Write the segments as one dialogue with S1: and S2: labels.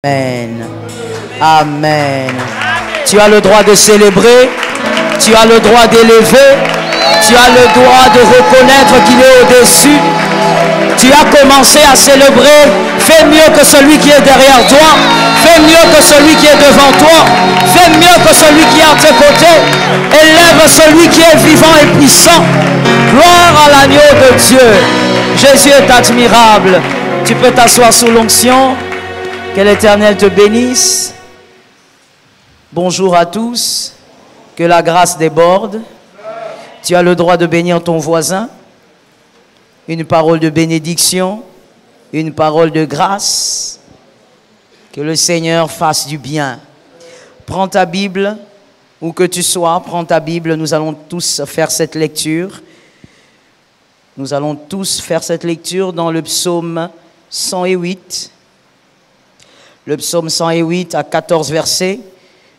S1: Amen. Amen. Tu as le droit de célébrer, tu as le droit d'élever, tu as le droit de reconnaître qu'il est au-dessus. Tu as commencé à célébrer. Fais mieux que celui qui est derrière toi. Fais mieux que celui qui est devant toi. Fais mieux que celui qui est à tes côtés. Élève celui qui est vivant et puissant. Gloire à l'agneau de Dieu. Jésus est admirable. Tu peux t'asseoir sous l'onction. Que l'Éternel te bénisse. Bonjour à tous. Que la grâce déborde. Tu as le droit de bénir ton voisin. Une parole de bénédiction. Une parole de grâce. Que le Seigneur fasse du bien. Prends ta Bible, où que tu sois, prends ta Bible. Nous allons tous faire cette lecture. Nous allons tous faire cette lecture dans le psaume 108. Le psaume 108 a 14 versets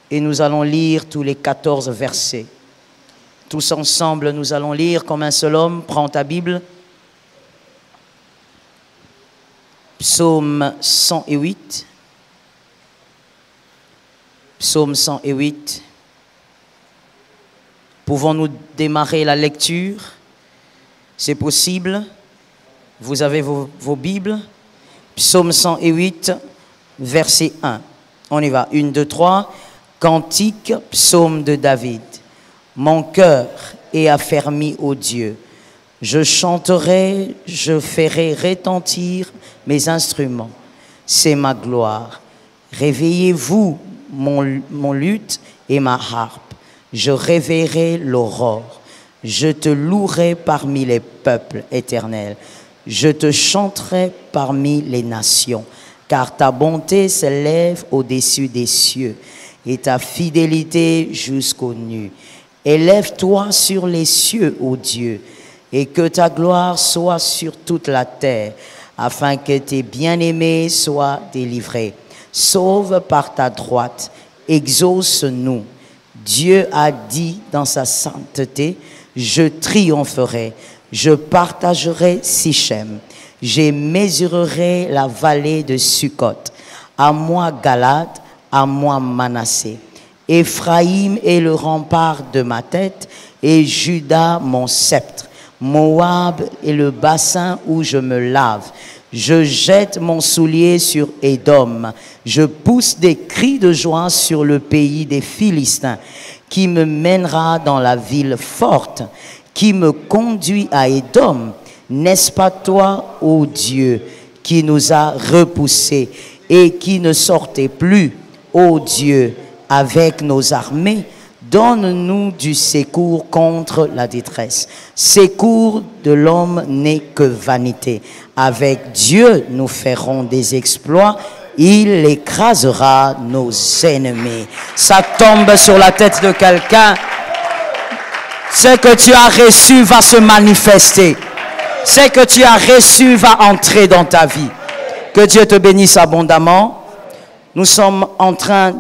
S1: et nous allons lire tous les 14 versets. Tous ensemble, nous allons lire comme un seul homme. Prends ta Bible. Psaume 108. Psaume 108. Pouvons-nous démarrer la lecture? C'est possible. Vous avez vos Bibles. Psaume 108. Verset 1. On y va. 1, 2, 3. Cantique, psaume de David. Mon cœur est affermi ô Dieu. Je chanterai, je ferai retentir mes instruments. C'est ma gloire. Réveillez-vous, mon luth et ma harpe. Je réveillerai l'aurore. Je te louerai parmi les peuples éternels. Je te chanterai parmi les nations. Car ta bonté s'élève au-dessus des cieux et ta fidélité jusqu'aux nues. Élève-toi sur les cieux, ô Dieu, et que ta gloire soit sur toute la terre, afin que tes bien-aimés soient délivrés. Sauve par ta droite, exauce-nous. Dieu a dit dans sa sainteté, je triompherai, je partagerai Sichem. Je mesurerai la vallée de Sukkot. À moi Galade, à moi Manassé. Éphraïm est le rempart de ma tête et Juda mon sceptre. Moab est le bassin où je me lave. Je jette mon soulier sur Édom. Je pousse des cris de joie sur le pays des Philistins, qui me mènera dans la ville forte, qui me conduit à Édom. N'est-ce pas toi, ô Dieu, qui nous a repoussés et qui ne sortait plus, ô Dieu, avec nos armées? Donne-nous du secours contre la détresse. Secours de l'homme n'est que vanité. Avec Dieu, nous ferons des exploits. Il écrasera nos ennemis. Ça tombe sur la tête de quelqu'un. Ce que tu as reçu va se manifester. Ce que tu as reçu va entrer dans ta vie. Que Dieu te bénisse abondamment. Nous sommes en train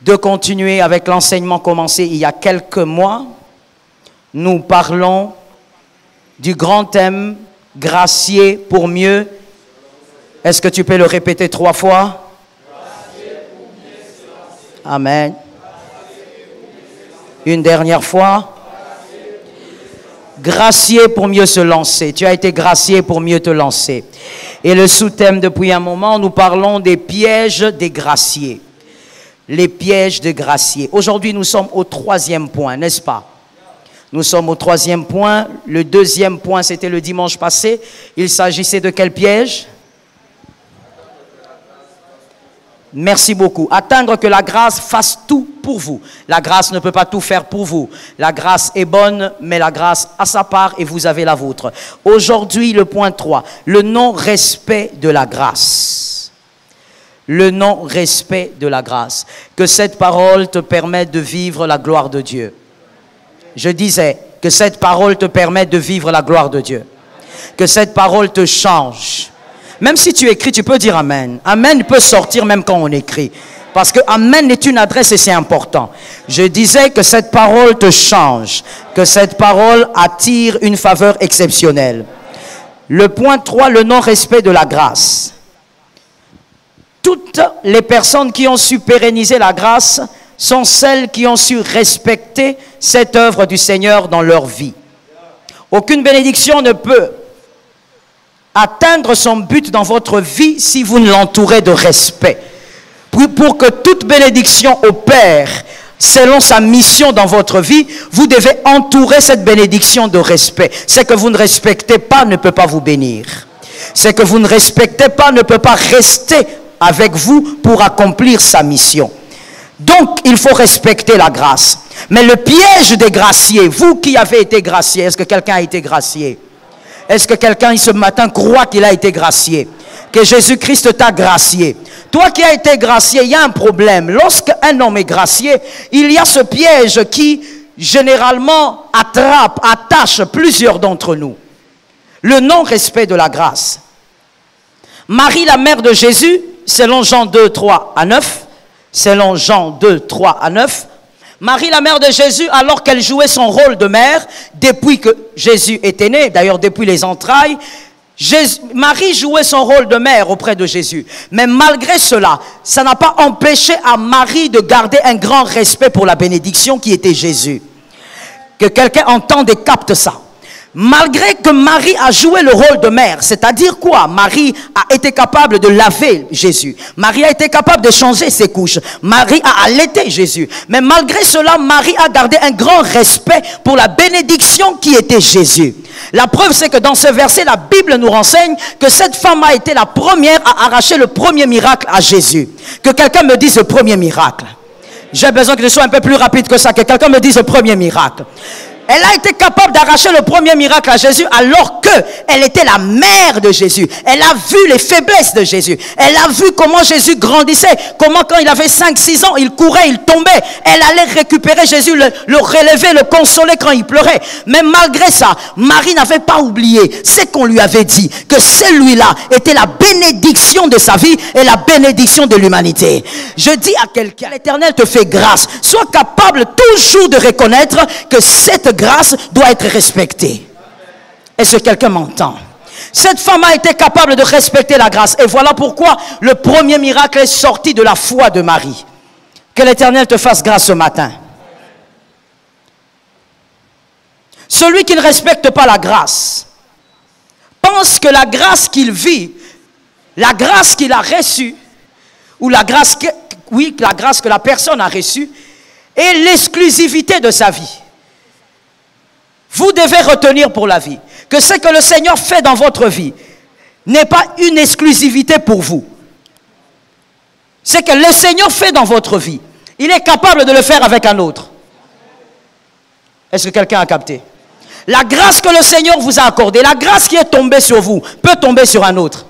S1: de continuer avec l'enseignement commencé il y a quelques mois. Nous parlons du grand thème « Gracier pour mieux ». Est-ce que tu peux le répéter 3 fois? Amen. Une dernière fois. Gracier pour mieux se lancer. Tu as été gracié pour mieux te lancer. Et le sous-thème depuis un moment, nous parlons des pièges des graciés. Les pièges des graciés. Aujourd'hui, nous sommes au 3e point, n'est-ce pas? Nous sommes au 3e point. Le 2e point, c'était le dimanche passé. Il s'agissait de quel piège? Merci beaucoup. Attendre que la grâce fasse tout pour vous. La grâce ne peut pas tout faire pour vous. La grâce est bonne, mais la grâce a sa part et vous avez la vôtre. Aujourd'hui, le point 3, le non-respect de la grâce. Le non-respect de la grâce. Que cette parole te permette de vivre la gloire de Dieu. Je disais que cette parole te permette de vivre la gloire de Dieu. Que cette parole te change. Même si tu écris, tu peux dire Amen. Amen peut sortir même quand on écrit. Parce que Amen est une adresse et c'est important. Je disais que cette parole te change. Que cette parole attire une faveur exceptionnelle. Le point 3, le non-respect de la grâce. toutes les personnes qui ont su pérenniser la grâce sont celles qui ont su respecter cette œuvre du Seigneur dans leur vie. Aucune bénédiction ne peut atteindre son but dans votre vie si vous ne l'entourez de respect. Pour que toute bénédiction opère selon sa mission dans votre vie, vous devez entourer cette bénédiction de respect. Ce que vous ne respectez pas ne peut pas vous bénir. Ce que vous ne respectez pas ne peut pas rester avec vous pour accomplir sa mission. Donc, il faut respecter la grâce. Mais le piège des graciés, vous qui avez été gracié, est-ce que quelqu'un a été gracié? Est-ce que quelqu'un ce matin croit qu'il a été gracié? Que Jésus-Christ t'a gracié? Toi qui as été gracié, il y a un problème. Lorsqu'un homme est gracié, il y a ce piège qui, généralement, attache plusieurs d'entre nous. Le non-respect de la grâce. Marie, la mère de Jésus, selon Jean 2, 3 à 9, selon Jean 2, 3 à 9, Marie, la mère de Jésus, alors qu'elle jouait son rôle de mère, depuis que Jésus était né, d'ailleurs depuis les entrailles, Marie jouait son rôle de mère auprès de Jésus. Mais malgré cela, ça n'a pas empêché à Marie de garder un grand respect pour la bénédiction qui était Jésus. Que quelqu'un entende et capte ça. Malgré que Marie a joué le rôle de mère, c'est-à-dire quoi? Marie a été capable de laver Jésus. Marie a été capable de changer ses couches. Marie a allaité Jésus. Mais malgré cela, Marie a gardé un grand respect pour la bénédiction qui était Jésus. La preuve, c'est que dans ce verset, la Bible nous renseigne que cette femme a été la première à arracher le premier miracle à Jésus. Que quelqu'un me dise le premier miracle. J'ai besoin que je sois un peu plus rapide que ça. Que quelqu'un me dise le premier miracle. Elle a été capable d'arracher le premier miracle à Jésus alors qu'elle était la mère de Jésus. Elle a vu les faiblesses de Jésus. Elle a vu comment Jésus grandissait. Comment quand il avait 5-6 ans, il courait, il tombait. Elle allait récupérer Jésus, le relever, le consoler quand il pleurait. Mais malgré ça, Marie n'avait pas oublié ce qu'on lui avait dit. Que celui-là était la bénédiction de sa vie et la bénédiction de l'humanité. Je dis à quelqu'un, l'Éternel te fait grâce. Sois capable toujours de reconnaître que cette grâce doit être respectée. Est-ce que quelqu'un m'entend? Cette femme a été capable de respecter la grâce. Et voilà pourquoi le premier miracle est sorti de la foi de Marie. Que l'Éternel te fasse grâce ce matin. Celui qui ne respecte pas la grâce pense que la grâce qu'il vit, la grâce qu'il a reçue, ou la grâce que la personne a reçue, est l'exclusivité de sa vie. Vous devez retenir pour la vie que ce que le Seigneur fait dans votre vie n'est pas une exclusivité pour vous. Ce que le Seigneur fait dans votre vie, il est capable de le faire avec un autre. Est-ce que quelqu'un a capté? La grâce que le Seigneur vous a accordée, la grâce qui est tombée sur vous, peut tomber sur un autre.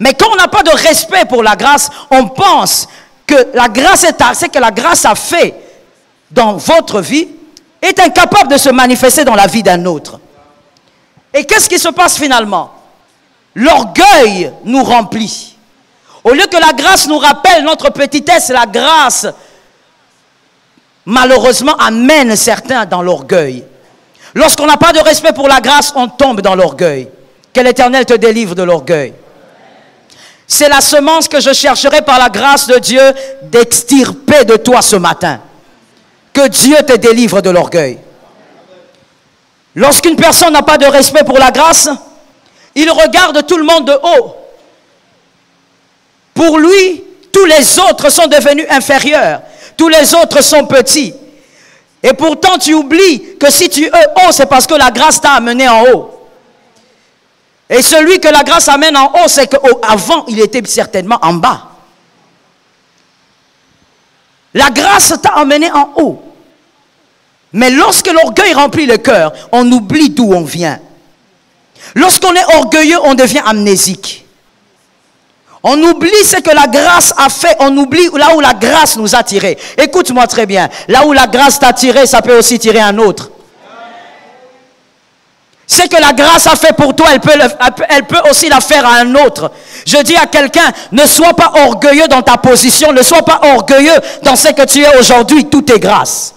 S1: Mais quand on n'a pas de respect pour la grâce, on pense que la grâce ce que la grâce a fait dans votre vie est incapable de se manifester dans la vie d'un autre. Et qu'est-ce qui se passe finalement? L'orgueil nous remplit. Au lieu que la grâce nous rappelle notre petitesse, la grâce, malheureusement, amène certains dans l'orgueil. Lorsqu'on n'a pas de respect pour la grâce, on tombe dans l'orgueil. Que l'Éternel te délivre de l'orgueil. C'est la semence que je chercherai par la grâce de Dieu d'extirper de toi ce matin. Que Dieu te délivre de l'orgueil. Lorsqu'une personne n'a pas de respect pour la grâce, il regarde tout le monde de haut. Pour lui, tous les autres sont devenus inférieurs. Tous les autres sont petits. Et pourtant, tu oublies que si tu es haut, c'est parce que la grâce t'a amené en haut. Et celui que la grâce amène en haut, c'est qu'avant, il était certainement en bas. La grâce t'a amené en haut. Mais lorsque l'orgueil remplit le cœur, on oublie d'où on vient. Lorsqu'on est orgueilleux, on devient amnésique. On oublie ce que la grâce a fait. On oublie là où la grâce nous a tirés. Écoute-moi très bien. Là où la grâce t'a tiré, ça peut aussi tirer un autre. Ce que la grâce a fait pour toi, elle peut aussi la faire à un autre. Je dis à quelqu'un, ne sois pas orgueilleux dans ta position. Ne sois pas orgueilleux dans ce que tu es aujourd'hui. Tout est grâce.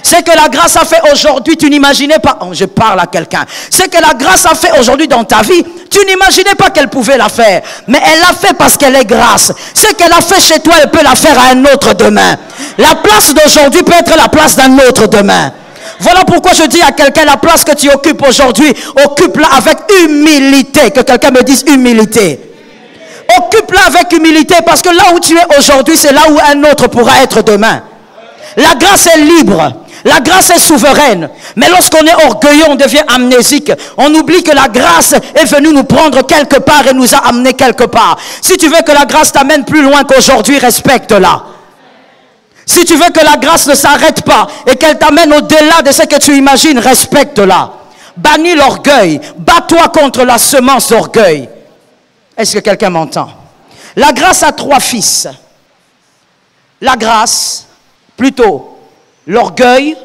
S1: Ce que la grâce a fait aujourd'hui, tu n'imaginais pas. Oh, je parle à quelqu'un. Ce que la grâce a fait aujourd'hui dans ta vie, tu n'imaginais pas qu'elle pouvait la faire. Mais elle l'a fait parce qu'elle est grâce. Ce qu'elle a fait chez toi, elle peut la faire à un autre demain. La place d'aujourd'hui peut être la place d'un autre demain. Voilà pourquoi je dis à quelqu'un, la place que tu occupes aujourd'hui, occupe-la avec humilité. Que quelqu'un me dise humilité. Occupe-la avec humilité parce que là où tu es aujourd'hui, c'est là où un autre pourra être demain. La grâce est libre. La grâce est souveraine. Mais lorsqu'on est orgueilleux, on devient amnésique. On oublie que la grâce est venue nous prendre quelque part et nous a amenés quelque part. Si tu veux que la grâce t'amène plus loin qu'aujourd'hui, respecte-la. Si tu veux que la grâce ne s'arrête pas et qu'elle t'amène au-delà de ce que tu imagines, respecte-la. Bannis l'orgueil. Bats-toi contre la semence d'orgueil. Est-ce que quelqu'un m'entend? La grâce a 3 fils. La grâce, plutôt, l'orgueil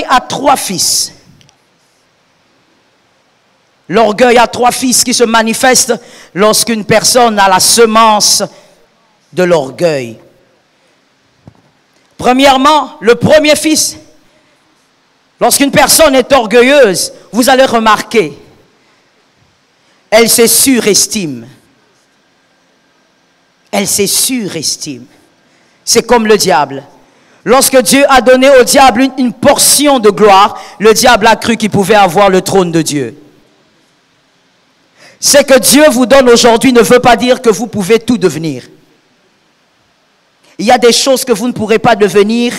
S1: a 3 fils. L'orgueil a 3 fils qui se manifestent lorsqu'une personne a la semence de l'orgueil. Premièrement, le premier fils, lorsqu'une personne est orgueilleuse, vous allez remarquer, elle se surestime. Elle se surestime. C'est comme le diable. Lorsque Dieu a donné au diable une portion de gloire, le diable a cru qu'il pouvait avoir le trône de Dieu. Ce que Dieu vous donne aujourd'hui ne veut pas dire que vous pouvez tout devenir. Il y a des choses que vous ne pourrez pas devenir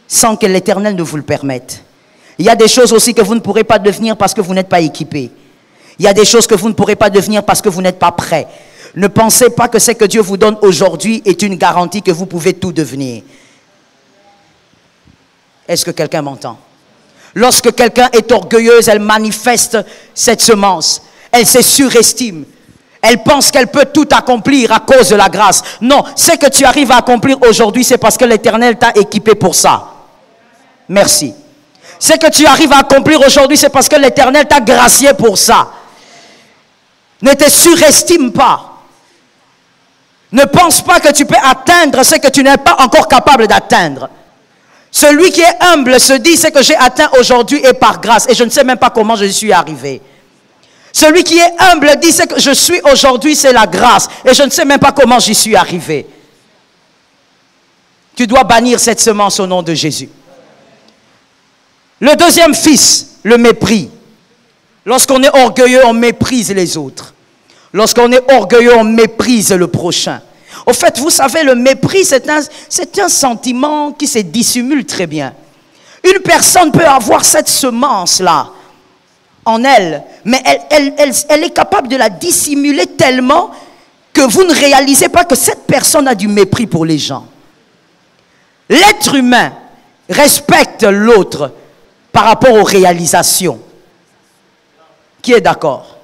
S1: sans que l'Éternel ne vous le permette. Il y a des choses aussi que vous ne pourrez pas devenir parce que vous n'êtes pas équipé. Il y a des choses que vous ne pourrez pas devenir parce que vous n'êtes pas prêt. Ne pensez pas que ce que Dieu vous donne aujourd'hui est une garantie que vous pouvez tout devenir. Est-ce que quelqu'un m'entend? Lorsque quelqu'un est orgueilleuse, elle manifeste cette semence. Elle se surestime. Elle pense qu'elle peut tout accomplir à cause de la grâce. Non, ce que tu arrives à accomplir aujourd'hui, c'est parce que l'Éternel t'a équipé pour ça. Merci. Ce que tu arrives à accomplir aujourd'hui, c'est parce que l'Éternel t'a gracié pour ça. Ne te surestime pas. Ne pense pas que tu peux atteindre ce que tu n'es pas encore capable d'atteindre. Celui qui est humble se dit, ce que j'ai atteint aujourd'hui est par grâce. Et je ne sais même pas comment je suis arrivé. Celui qui est humble dit, ce que je suis aujourd'hui, c'est la grâce. Et je ne sais même pas comment j'y suis arrivé. Tu dois bannir cette semence au nom de Jésus. Le deuxième fils, le mépris. Lorsqu'on est orgueilleux, on méprise les autres. Lorsqu'on est orgueilleux, on méprise le prochain. Au fait, vous savez, le mépris, c'est un sentiment qui se dissimule très bien. Une personne peut avoir cette semence-là en elle, mais elle est capable de la dissimuler tellement que vous ne réalisez pas que cette personne a du mépris pour les gens. L'être humain respecte l'autre par rapport aux réalisations. Qui est d'accord?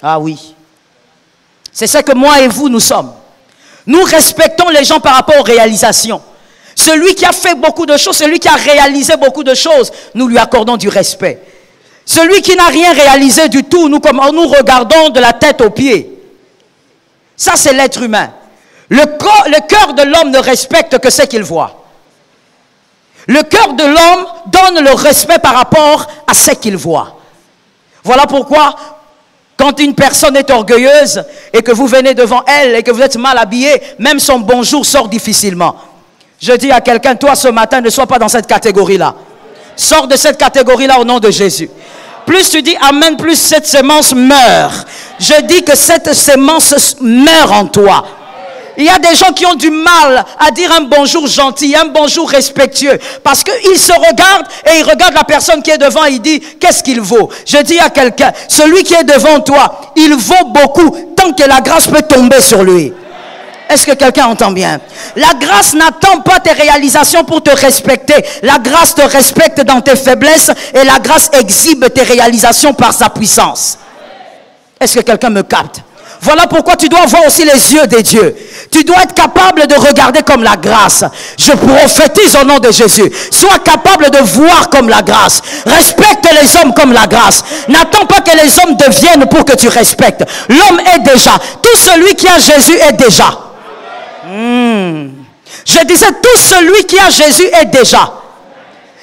S1: Ah oui. C'est ce que moi et vous, nous sommes. Nous respectons les gens par rapport aux réalisations. Celui qui a fait beaucoup de choses, celui qui a réalisé beaucoup de choses, nous lui accordons du respect. Celui qui n'a rien réalisé du tout, nous regardons de la tête aux pieds. Ça, c'est l'être humain. Le cœur de l'homme ne respecte que ce qu'il voit. Le cœur de l'homme donne le respect par rapport à ce qu'il voit. Voilà pourquoi, quand une personne est orgueilleuse et que vous venez devant elle et que vous êtes mal habillé, même son bonjour sort difficilement. Je dis à quelqu'un, toi ce matin, ne sois pas dans cette catégorie-là. Sors de cette catégorie-là au nom de Jésus. Plus tu dis amen, plus cette semence meurt. Je dis que cette semence meurt en toi. Il y a des gens qui ont du mal à dire un bonjour gentil, un bonjour respectueux. Parce qu'ils se regardent et ils regardent la personne qui est devant et ils disent, qu'est-ce qu'il vaut? Je dis à quelqu'un, celui qui est devant toi, il vaut beaucoup tant que la grâce peut tomber sur lui. Est-ce que quelqu'un entend bien? La grâce n'attend pas tes réalisations pour te respecter. La grâce te respecte dans tes faiblesses et la grâce exhibe tes réalisations par sa puissance. Est-ce que quelqu'un me capte? Voilà pourquoi tu dois voir aussi les yeux des dieux. Tu dois être capable de regarder comme la grâce. Je prophétise au nom de Jésus. Sois capable de voir comme la grâce. Respecte les hommes comme la grâce. N'attends pas que les hommes deviennent pour que tu respectes. L'homme est déjà. Tout celui qui a Jésus est déjà. Je disais, tout celui qui a Jésus est déjà.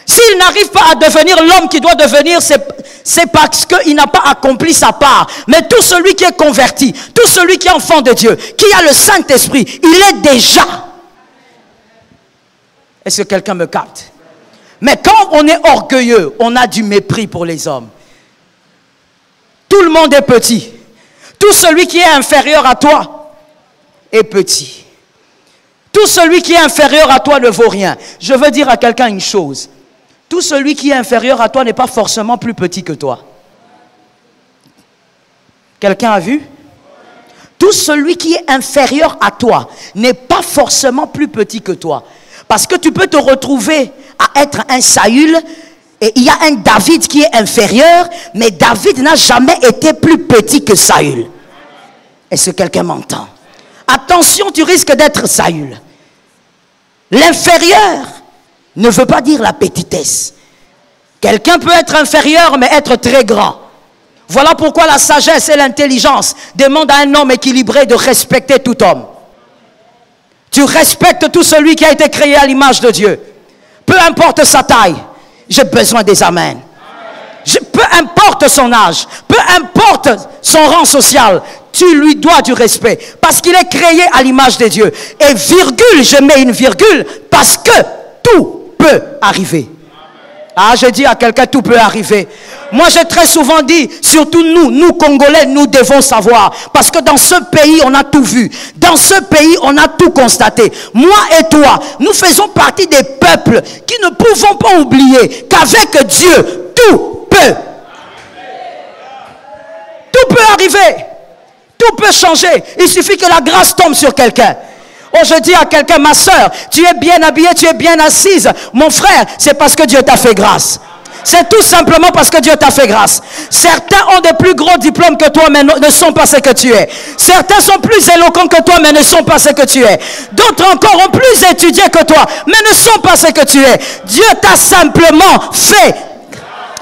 S1: S'il n'arrive pas à devenir l'homme qu'il doit devenir, c'est parce qu'il n'a pas accompli sa part. Mais tout celui qui est converti, tout celui qui est enfant de Dieu, qui a le Saint-Esprit, il est déjà. Est-ce que quelqu'un me capte? Mais quand on est orgueilleux, on a du mépris pour les hommes. Tout le monde est petit. Tout celui qui est inférieur à toi est petit. Tout celui qui est inférieur à toi ne vaut rien. Je veux dire à quelqu'un une chose. Tout celui qui est inférieur à toi n'est pas forcément plus petit que toi. Quelqu'un a vu? Tout celui qui est inférieur à toi n'est pas forcément plus petit que toi. Parce que tu peux te retrouver à être un Saül et il y a un David qui est inférieur, mais David n'a jamais été plus petit que Saül. Est-ce que quelqu'un m'entend? Attention, tu risques d'être Saül. L'inférieur ne veut pas dire la petitesse. Quelqu'un peut être inférieur mais être très grand. Voilà pourquoi la sagesse et l'intelligence demandent à un homme équilibré de respecter tout homme. Tu respectes tout celui qui a été créé à l'image de Dieu. Peu importe sa taille, j'ai besoin des amens. Peu importe son âge, peu importe son rang social, tu lui dois du respect. Parce qu'il est créé à l'image de Dieu. Et virgule, je mets une virgule, parce que tout peut arriver. Ah, je dis à quelqu'un, tout peut arriver. Moi, j'ai très souvent dit, surtout nous Congolais, nous devons savoir. Parce que dans ce pays, on a tout vu. Dans ce pays, on a tout constaté. Moi et toi, nous faisons partie des peuples qui ne pouvons pas oublier qu'avec Dieu, tout peut. Tout peut arriver. Tout peut changer. Il suffit que la grâce tombe sur quelqu'un. Oh, je dis à quelqu'un, ma soeur, tu es bien habillée, tu es bien assise. Mon frère, c'est parce que Dieu t'a fait grâce. C'est tout simplement parce que Dieu t'a fait grâce. Certains ont des plus gros diplômes que toi, mais ne sont pas ce que tu es. Certains sont plus éloquents que toi, mais ne sont pas ce que tu es. D'autres encore ont plus étudié que toi, mais ne sont pas ce que tu es. Dieu t'a simplement fait.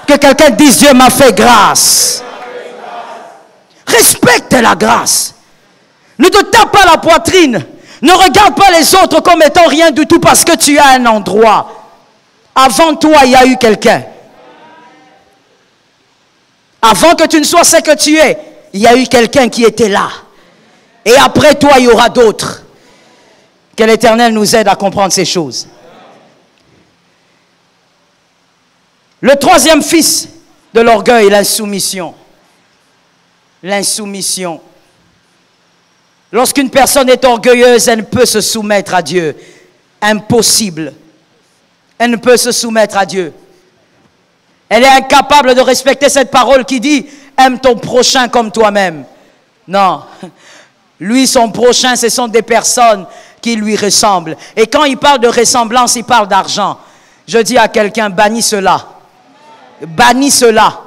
S1: Que quelqu'un dise, Dieu m'a fait grâce. Respecte la grâce. Ne te tape pas la poitrine. Ne regarde pas les autres comme étant rien du tout parce que tu as un endroit. Avant toi, il y a eu quelqu'un. Avant que tu ne sois ce que tu es, il y a eu quelqu'un qui était là. Et après toi, il y aura d'autres. Que l'Éternel nous aide à comprendre ces choses. Le troisième fils de l'orgueil, l'insoumission. L'insoumission. Lorsqu'une personne est orgueilleuse, elle ne peut se soumettre à Dieu. Impossible. Elle ne peut se soumettre à Dieu. Elle est incapable de respecter cette parole qui dit « Aime ton prochain comme toi-même ». Non. Lui, son prochain, ce sont des personnes qui lui ressemblent. Et quand il parle de ressemblance, il parle d'argent. Je dis à quelqu'un, bannis cela. Bannis cela.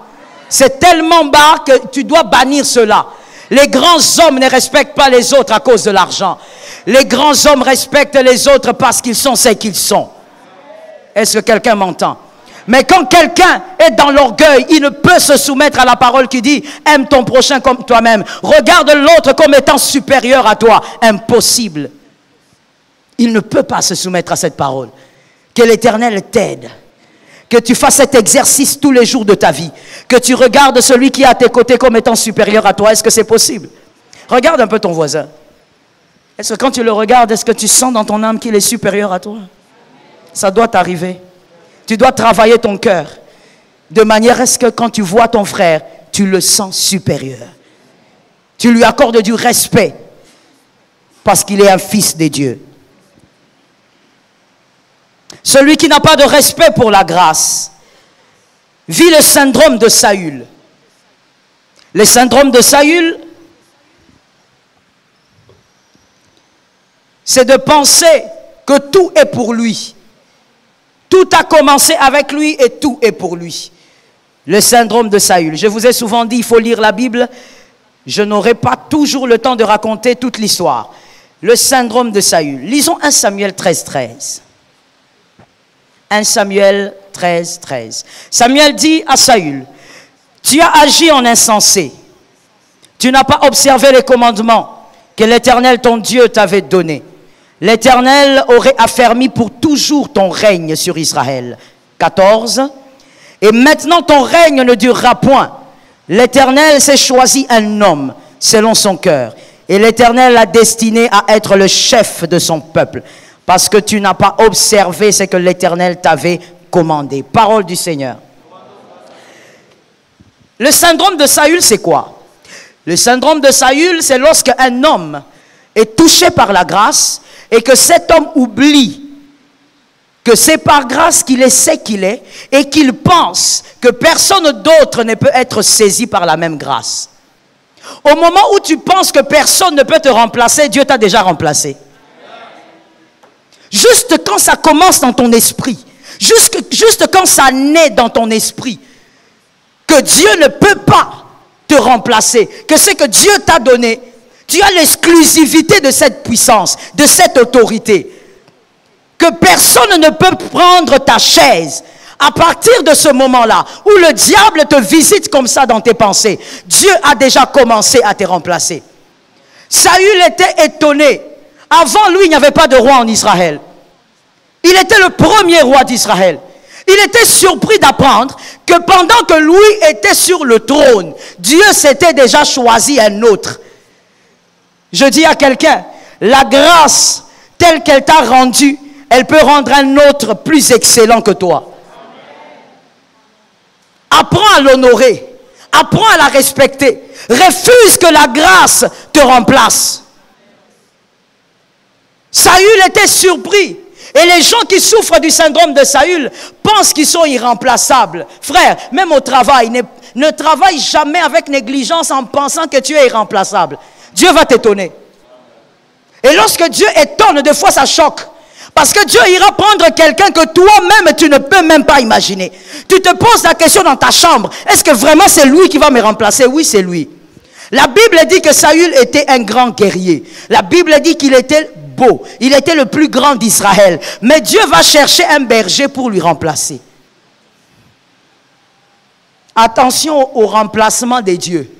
S1: C'est tellement bas que tu dois bannir cela. Les grands hommes ne respectent pas les autres à cause de l'argent. Les grands hommes respectent les autres parce qu'ils sont ce qu'ils sont. Est-ce que quelqu'un m'entend? Mais quand quelqu'un est dans l'orgueil, il ne peut se soumettre à la parole qui dit « Aime ton prochain comme toi-même. Regarde l'autre comme étant supérieur à toi. » Impossible. Il ne peut pas se soumettre à cette parole. Que l'Éternel t'aide. Que tu fasses cet exercice tous les jours de ta vie. Que tu regardes celui qui est à tes côtés comme étant supérieur à toi. Est-ce que c'est possible? Regarde un peu ton voisin. Est-ce que quand tu le regardes, est-ce que tu sens dans ton âme qu'il est supérieur à toi? Ça doit t'arriver. Tu dois travailler ton cœur. De manière à ce que quand tu vois ton frère, tu le sens supérieur. Tu lui accordes du respect. Parce qu'il est un fils de Dieu. Celui qui n'a pas de respect pour la grâce vit le syndrome de Saül. Le syndrome de Saül, c'est de penser que tout est pour lui. Tout a commencé avec lui et tout est pour lui. Le syndrome de Saül. Je vous ai souvent dit, il faut lire la Bible. Je n'aurai pas toujours le temps de raconter toute l'histoire. Le syndrome de Saül. Lisons 1 Samuel 13, 13. 1 Samuel 13, 13. Samuel dit à Saül, « Tu as agi en insensé. Tu n'as pas observé les commandements que l'Éternel ton Dieu t'avait donnés. l'Éternel aurait affermi pour toujours ton règne sur Israël. 14. Et maintenant ton règne ne durera point. L'Éternel s'est choisi un homme selon son cœur. Et l'Éternel l'a destiné à être le chef de son peuple. Parce que tu n'as pas observé ce que l'Éternel t'avait commandé. Parole du Seigneur. Le syndrome de Saül, c'est quoi? Le syndrome de Saül, c'est lorsque un homme est touché par la grâce et que cet homme oublie que c'est par grâce qu'il est ce qu'il est et qu'il pense que personne d'autre ne peut être saisi par la même grâce. Au moment où tu penses que personne ne peut te remplacer, Dieu t'a déjà remplacé. Juste quand ça commence dans ton esprit, juste quand ça naît dans ton esprit, que Dieu ne peut pas te remplacer, que ce que Dieu t'a donné, tu as l'exclusivité de cette puissance, de cette autorité. Que personne ne peut prendre ta chaise. À partir de ce moment-là, où le diable te visite comme ça dans tes pensées, Dieu a déjà commencé à te remplacer. Saül était étonné. Avant lui, il n'y avait pas de roi en Israël. Il était le premier roi d'Israël. Il était surpris d'apprendre que pendant que lui était sur le trône, Dieu s'était déjà choisi un autre. Je dis à quelqu'un, la grâce telle qu'elle t'a rendue, elle peut rendre un autre plus excellent que toi. Apprends à l'honorer. Apprends à la respecter. Refuse que la grâce te remplace. Saül était surpris. Et les gens qui souffrent du syndrome de Saül pensent qu'ils sont irremplaçables. Frère, même au travail, ne travaille jamais avec négligence en pensant que tu es irremplaçable. Dieu va t'étonner. Et lorsque Dieu étonne, des fois ça choque. Parce que Dieu ira prendre quelqu'un que toi-même tu ne peux même pas imaginer. Tu te poses la question dans ta chambre. Est-ce que vraiment c'est lui qui va me remplacer? Oui, c'est lui. La Bible dit que Saül était un grand guerrier. La Bible dit qu'il était beau. Il était le plus grand d'Israël. Mais Dieu va chercher un berger pour lui remplacer. Attention au remplacement des dieux.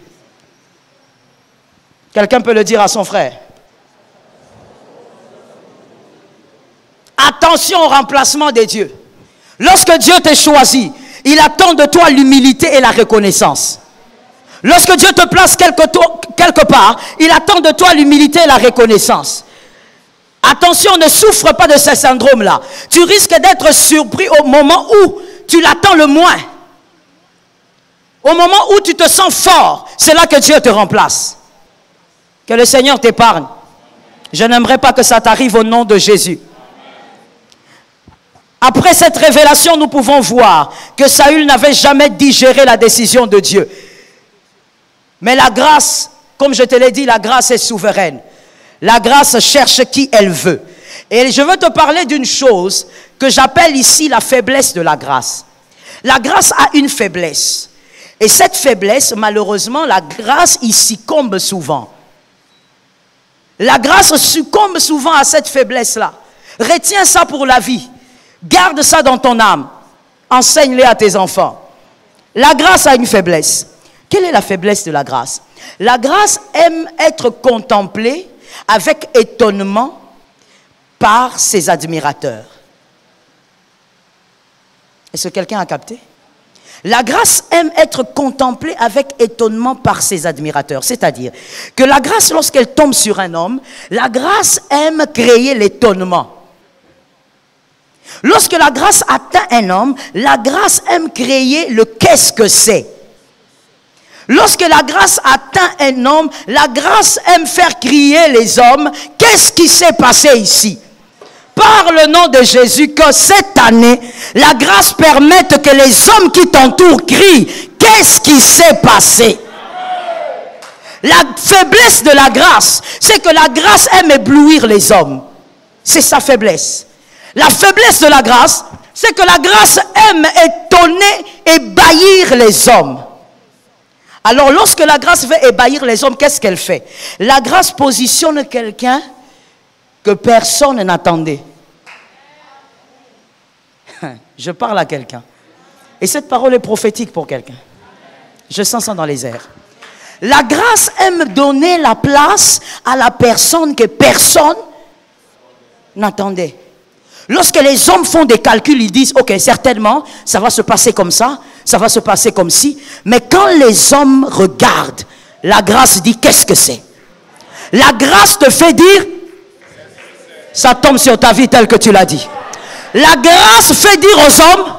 S1: Quelqu'un peut le dire à son frère. Attention au remplacement des dieux. Lorsque Dieu t'a choisi, il attend de toi l'humilité et la reconnaissance. Lorsque Dieu te place quelque part, il attend de toi l'humilité et la reconnaissance. Attention, ne souffre pas de ce syndrome-là. Tu risques d'être surpris au moment où tu l'attends le moins. Au moment où tu te sens fort, c'est là que Dieu te remplace. Que le Seigneur t'épargne. Je n'aimerais pas que ça t'arrive au nom de Jésus. Après cette révélation, nous pouvons voir que Saül n'avait jamais digéré la décision de Dieu. Mais la grâce, comme je te l'ai dit, la grâce est souveraine. La grâce cherche qui elle veut. Et je veux te parler d'une chose que j'appelle ici la faiblesse de la grâce. La grâce a une faiblesse. Et cette faiblesse, malheureusement, la grâce y succombe souvent. La grâce succombe souvent à cette faiblesse-là. Retiens ça pour la vie. Garde ça dans ton âme. Enseigne-le à tes enfants. La grâce a une faiblesse. Quelle est la faiblesse de la grâce? La grâce aime être contemplée avec étonnement par ses admirateurs. Est-ce que quelqu'un a capté? La grâce aime être contemplée avec étonnement par ses admirateurs. C'est-à-dire que la grâce, lorsqu'elle tombe sur un homme, la grâce aime créer l'étonnement. Lorsque la grâce atteint un homme, la grâce aime créer le qu'est-ce que c'est. Lorsque la grâce atteint un homme, la grâce aime faire crier les hommes, qu'est-ce qui s'est passé ici? Par le nom de Jésus, que cette année, la grâce permette que les hommes qui t'entourent crient, qu'est-ce qui s'est passé? La faiblesse de la grâce, c'est que la grâce aime éblouir les hommes. C'est sa faiblesse. La faiblesse de la grâce, c'est que la grâce aime étonner, ébahir les hommes. Alors lorsque la grâce veut ébahir les hommes, qu'est-ce qu'elle fait? La grâce positionne quelqu'un que personne n'attendait. Je parle à quelqu'un. Et cette parole est prophétique pour quelqu'un. Je sens ça dans les airs. La grâce aime donner la place à la personne que personne n'attendait. Lorsque les hommes font des calculs, ils disent, ok, certainement, ça va se passer comme ça, ça va se passer comme ci. Mais quand les hommes regardent, la grâce dit, qu'est-ce que c'est? La grâce te fait dire, ça tombe sur ta vie tel que tu l'as dit. La grâce fait dire aux hommes,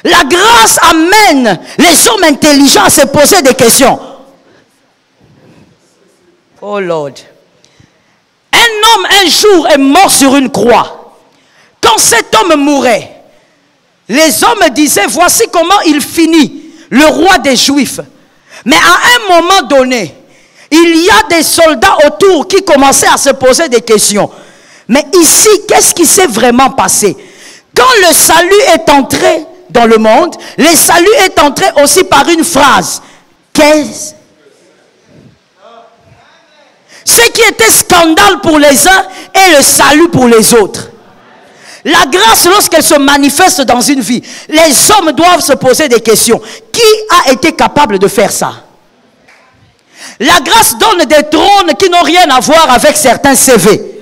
S1: la grâce amène les hommes intelligents à se poser des questions. Oh Lord. Un homme un jour est mort sur une croix. Quand cet homme mourait, les hommes disaient, voici comment il finit, le roi des Juifs. Mais à un moment donné, il y a des soldats autour qui commençaient à se poser des questions. Mais ici, qu'est-ce qui s'est vraiment passé? Quand le salut est entré dans le monde, le salut est entré aussi par une phrase. Qu'est-ce? Ce qui était scandale pour les uns est le salut pour les autres. La grâce, lorsqu'elle se manifeste dans une vie, les hommes doivent se poser des questions. Qui a été capable de faire ça? La grâce donne des trônes qui n'ont rien à voir avec certains CV.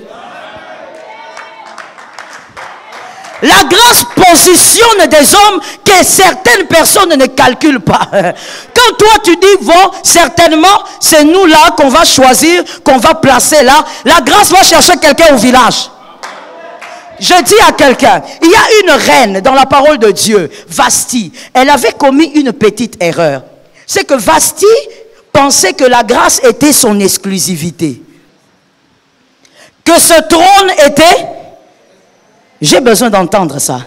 S1: La grâce positionne des hommes que certaines personnes ne calculent pas. Quand toi tu dis, bon, certainement, c'est nous là qu'on va choisir, qu'on va placer là. La grâce va chercher quelqu'un au village. Je dis à quelqu'un, il y a une reine dans la parole de Dieu, Vasti. Elle avait commis une petite erreur. C'est que Vasti pensait que la grâce était son exclusivité. Que ce trône était... J'ai besoin d'entendre ça.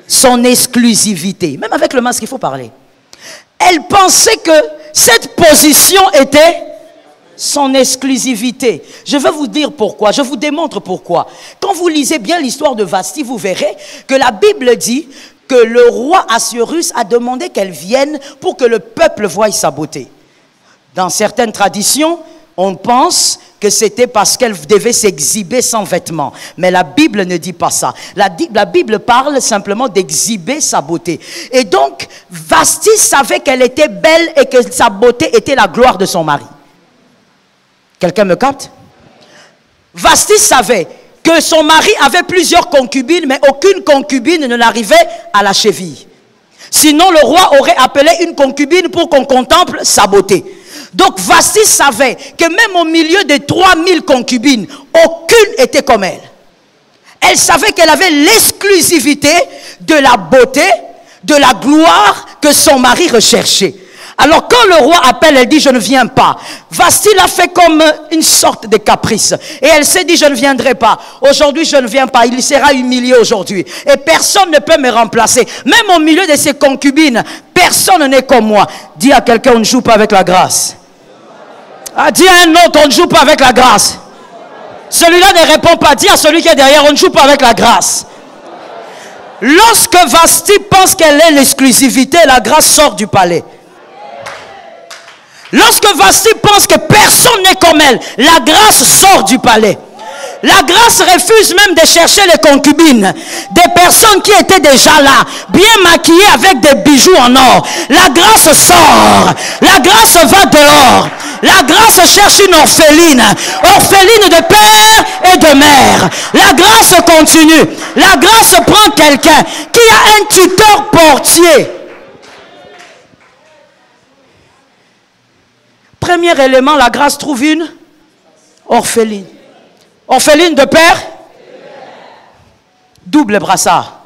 S1: Son exclusivité. Même avec le masque, il faut parler. Elle pensait que cette position était son exclusivité. Je vais vous dire pourquoi. Je vous démontre pourquoi. Quand vous lisez bien l'histoire de Vasti, vous verrez que la Bible dit que le roi Assuérus a demandé qu'elle vienne pour que le peuple voie sa beauté. Dans certaines traditions, on pense que c'était parce qu'elle devait s'exhiber sans vêtements. Mais la Bible ne dit pas ça. La Bible parle simplement d'exhiber sa beauté. Et donc, Vasti savait qu'elle était belle et que sa beauté était la gloire de son mari. Quelqu'un me capte? Vasti savait que son mari avait plusieurs concubines, mais aucune concubine ne l'arrivait à la cheville. Sinon, le roi aurait appelé une concubine pour qu'on contemple sa beauté. Donc Vasti savait que même au milieu de 3000 concubines, aucune était comme elle. Elle savait qu'elle avait l'exclusivité de la beauté, de la gloire que son mari recherchait. Alors quand le roi appelle, elle dit je ne viens pas. Vasti l'a fait comme une sorte de caprice. Et elle s'est dit je ne viendrai pas. Aujourd'hui je ne viens pas. Il sera humilié aujourd'hui. Et personne ne peut me remplacer. Même au milieu de ses concubines, personne n'est comme moi. Dis à quelqu'un on ne joue pas avec la grâce. Ah, dis à un autre on ne joue pas avec la grâce. Celui-là ne répond pas. Dis à celui qui est derrière on ne joue pas avec la grâce. Lorsque Vasti pense qu'elle est l'exclusivité, la grâce sort du palais. Lorsque Vasti pense que personne n'est comme elle, la grâce sort du palais. La grâce refuse même de chercher les concubines. Des personnes qui étaient déjà là, bien maquillées avec des bijoux en or. La grâce sort. La grâce va dehors. La grâce cherche une orpheline. Orpheline de père et de mère. La grâce continue. La grâce prend quelqu'un qui a un tuteur portier. Premier élément, la grâce trouve une orpheline. Orpheline de père, double brassard.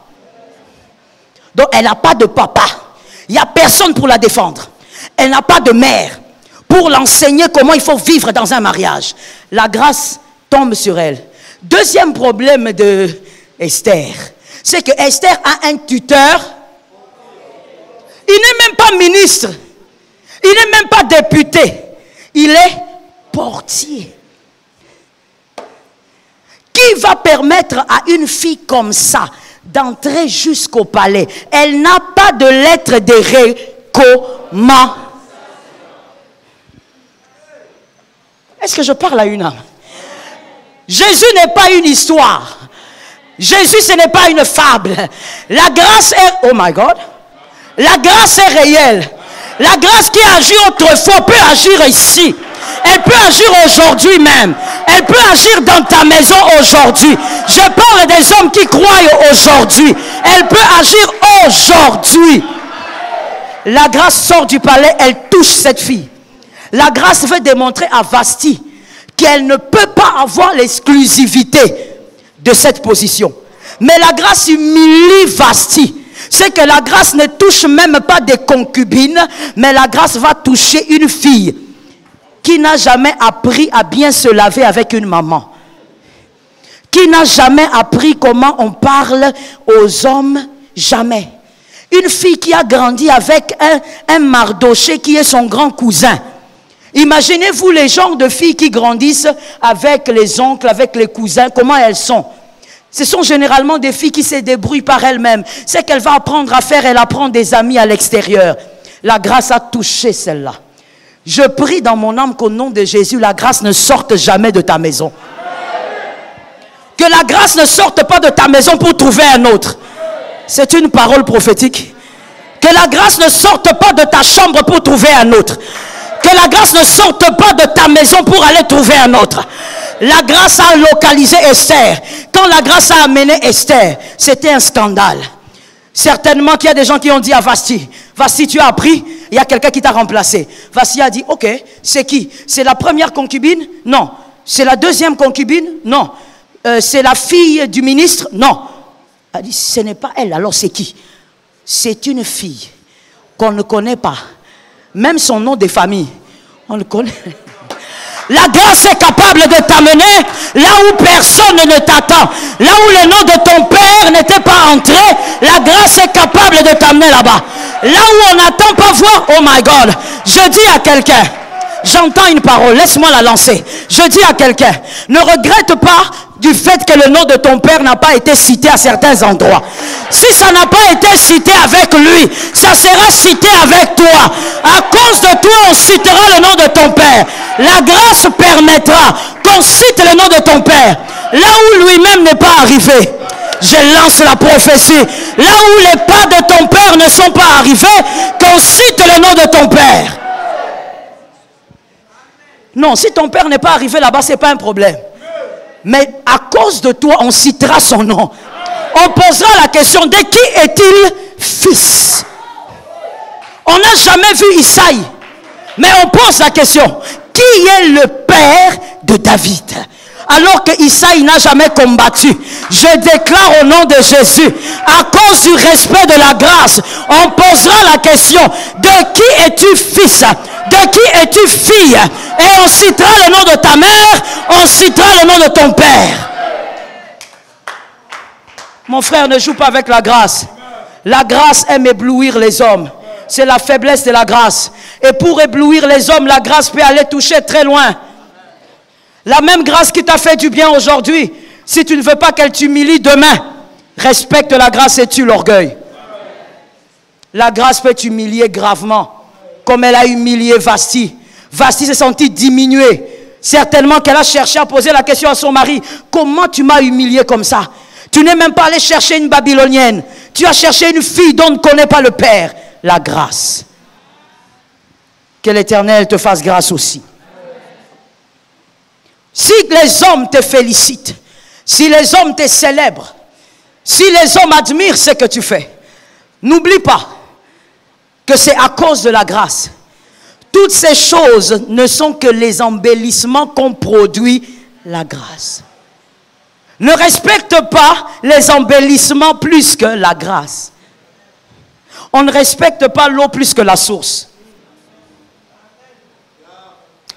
S1: Donc elle n'a pas de papa. Il n'y a personne pour la défendre. Elle n'a pas de mère pour l'enseigner comment il faut vivre dans un mariage. La grâce tombe sur elle. Deuxième problème de Esther, c'est que Esther a un tuteur. Il n'est même pas ministre. Il n'est même pas député. Il est portier. Qui va permettre à une fille comme ça d'entrer jusqu'au palais? Elle n'a pas de lettre de recommandation. Est-ce que je parle à une âme? Jésus n'est pas une histoire. Jésus, ce n'est pas une fable. La grâce est... Oh my God. La grâce est réelle. La grâce qui a agi autrefois peut agir ici. Elle peut agir aujourd'hui même. Elle peut agir dans ta maison aujourd'hui. Je parle des hommes qui croient aujourd'hui. Elle peut agir aujourd'hui. La grâce sort du palais, elle touche cette fille. La grâce veut démontrer à Vasti qu'elle ne peut pas avoir l'exclusivité de cette position. Mais la grâce humilie Vasti. C'est que la grâce ne touche même pas des concubines, mais la grâce va toucher une fille qui n'a jamais appris à bien se laver avec une maman. Qui n'a jamais appris comment on parle aux hommes, jamais. Une fille qui a grandi avec un Mardoché qui est son grand cousin. Imaginez-vous les genres de filles qui grandissent avec les oncles, avec les cousins, comment elles sont. Ce sont généralement des filles qui se débrouillent par elles-mêmes. C'est qu'elle va apprendre à faire, elle apprend des amis à l'extérieur. La grâce a touché celle-là. Je prie dans mon âme qu'au nom de Jésus, la grâce ne sorte jamais de ta maison. Que la grâce ne sorte pas de ta maison pour trouver un autre. C'est une parole prophétique. Que la grâce ne sorte pas de ta chambre pour trouver un autre. Que la grâce ne sorte pas de ta maison pour aller trouver un autre. La grâce a localisé Esther. Quand la grâce a amené Esther, c'était un scandale. Certainement qu'il y a des gens qui ont dit à Vasti, Vasti, tu as appris, il y a quelqu'un qui t'a remplacé. Vasti a dit, ok, c'est qui? C'est la première concubine? Non. C'est la deuxième concubine? Non. C'est la fille du ministre? Non. Elle a dit, ce n'est pas elle, alors c'est qui? C'est une fille qu'on ne connaît pas. Même son nom de famille, on le connaît. La grâce est capable de t'amener là où personne ne t'attend. Là où le nom de ton père n'était pas entré, la grâce est capable de t'amener là-bas. Là où on n'attend pas voir, oh my God. Je dis à quelqu'un, j'entends une parole, laisse-moi la lancer. Je dis à quelqu'un, ne regrette pas du fait que le nom de ton père n'a pas été cité à certains endroits. Si ça n'a pas été cité avec lui, ça sera cité avec toi. À cause de toi, on citera le nom de ton père. La grâce permettra qu'on cite le nom de ton père. Là où lui-même n'est pas arrivé. Je lance la prophétie. Là où les pas de ton père ne sont pas arrivés, qu'on cite le nom de ton père. Non, si ton père n'est pas arrivé là-bas, ce n'est pas un problème. Mais à cause de toi, on citera son nom. On posera la question, de qui est-il fils? On n'a jamais vu Isaïe. Mais on pose la question, qui est le père de David? Alors que Isaïe n'a jamais combattu. Je déclare au nom de Jésus, à cause du respect de la grâce, on posera la question, de qui es-tu fils? De qui es-tu fille? Et on citera le nom de ta mère, on citera le nom de ton père. Mon frère, ne joue pas avec la grâce. La grâce aime éblouir les hommes. C'est la faiblesse de la grâce. Et pour éblouir les hommes, la grâce peut aller toucher très loin. La même grâce qui t'a fait du bien aujourd'hui, si tu ne veux pas qu'elle t'humilie demain, respecte la grâce et tue l'orgueil. La grâce peut t'humilier gravement, comme elle a humilié Vasti. Vasti s'est sentie diminuée. Certainement qu'elle a cherché à poser la question à son mari. Comment tu m'as humilié comme ça? Tu n'es même pas allé chercher une Babylonienne. Tu as cherché une fille dont on ne connaît pas le père. La grâce. Que l'Éternel te fasse grâce aussi. Si les hommes te félicitent, si les hommes te célèbrent, si les hommes admirent ce que tu fais, n'oublie pas que c'est à cause de la grâce. Toutes ces choses ne sont que les embellissements qu'ont produit la grâce. Ne respecte pas les embellissements plus que la grâce. On ne respecte pas l'eau plus que la source.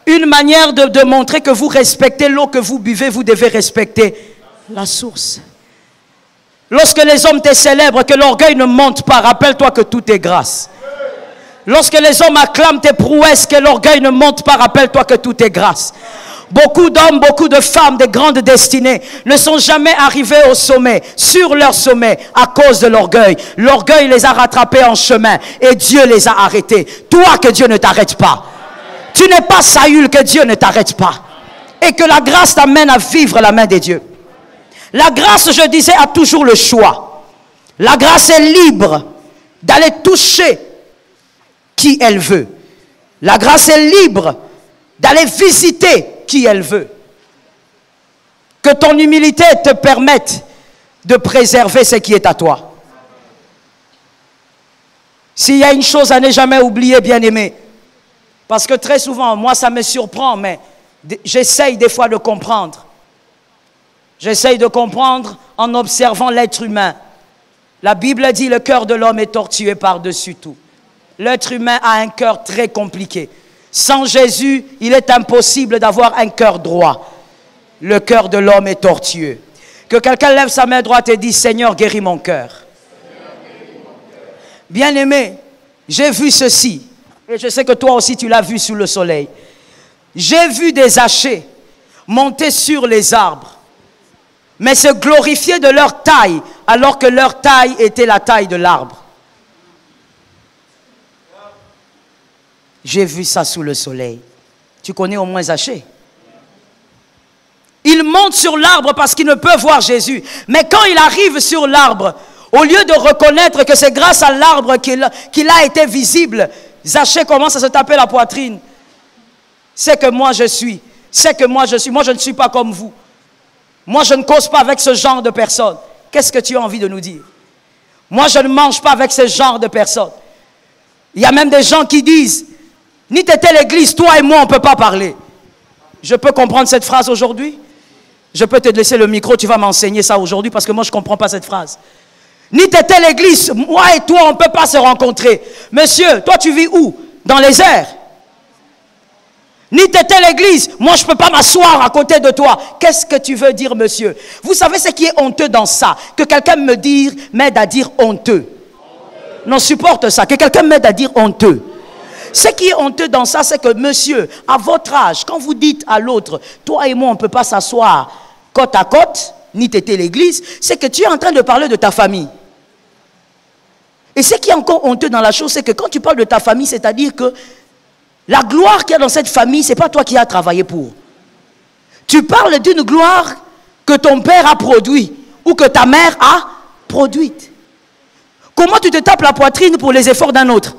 S1: Une manière de montrer que vous respectez l'eau que vous buvez, vous devez respecter la source. Lorsque les hommes te célèbrent, que l'orgueil ne monte pas, rappelle-toi que tout est grâce. Lorsque les hommes acclament tes prouesses, que l'orgueil ne monte pas, rappelle-toi que tout est grâce. Beaucoup d'hommes, beaucoup de femmes de grandes destinées ne sont jamais arrivés au sommet, sur leur sommet, à cause de l'orgueil. L'orgueil les a rattrapés en chemin et Dieu les a arrêtés. Toi, que Dieu ne t'arrête pas. Tu n'es pas Saül, que Dieu ne t'arrête pas. Et que la grâce t'amène à vivre la main de Dieu. La grâce, je disais, a toujours le choix. La grâce est libre d'aller toucher qui elle veut. La grâce est libre d'aller visiter qui elle veut. Que ton humilité te permette de préserver ce qui est à toi. S'il y a une chose à ne jamais oublier, bien-aimé, parce que très souvent, moi ça me surprend, mais j'essaye des fois de comprendre. J'essaye de comprendre en observant l'être humain. La Bible dit le cœur de l'homme est tortueux par-dessus tout. L'être humain a un cœur très compliqué. Sans Jésus, il est impossible d'avoir un cœur droit. Le cœur de l'homme est tortueux. Que quelqu'un lève sa main droite et dise, Seigneur, guéris mon cœur. Bien-aimé, j'ai vu ceci. Et je sais que toi aussi tu l'as vu sous le soleil. J'ai vu des hachés monter sur les arbres, mais se glorifier de leur taille, alors que leur taille était la taille de l'arbre. J'ai vu ça sous le soleil. Tu connais au moins Zachée? Il monte sur l'arbre parce qu'il ne peut voir Jésus. Mais quand il arrive sur l'arbre, au lieu de reconnaître que c'est grâce à l'arbre qu'il a été visible, Zachée commence à se taper la poitrine. C'est que moi je suis. C'est que moi je suis. Moi je ne suis pas comme vous. Moi je ne cause pas avec ce genre de personnes. Qu'est-ce que tu as envie de nous dire? Moi je ne mange pas avec ce genre de personnes. Il y a même des gens qui disent, ni t'étais l'église, toi et moi on ne peut pas parler. Je peux comprendre cette phrase aujourd'hui? Je peux te laisser le micro, tu vas m'enseigner ça aujourd'hui parce que moi je ne comprends pas cette phrase. Ni t'étais l'église, moi et toi on ne peut pas se rencontrer. Monsieur, toi tu vis où? Dans les airs. Ni t'étais l'église, moi je ne peux pas m'asseoir à côté de toi. Qu'est-ce que tu veux dire, monsieur? Vous savez ce qui est honteux dans ça? Que quelqu'un m'aide à dire honteux. Non, supporte ça, que quelqu'un m'aide à dire honteux. Ce qui est honteux dans ça, c'est que monsieur, à votre âge, quand vous dites à l'autre, toi et moi on ne peut pas s'asseoir côte à côte, ni t'étais l'église, c'est que tu es en train de parler de ta famille. Et ce qui est encore honteux dans la chose, c'est que quand tu parles de ta famille, c'est-à-dire que la gloire qu'il y a dans cette famille, ce n'est pas toi qui as travaillé pour. Tu parles d'une gloire que ton père a produite ou que ta mère a produite. Comment tu te tapes la poitrine pour les efforts d'un autre?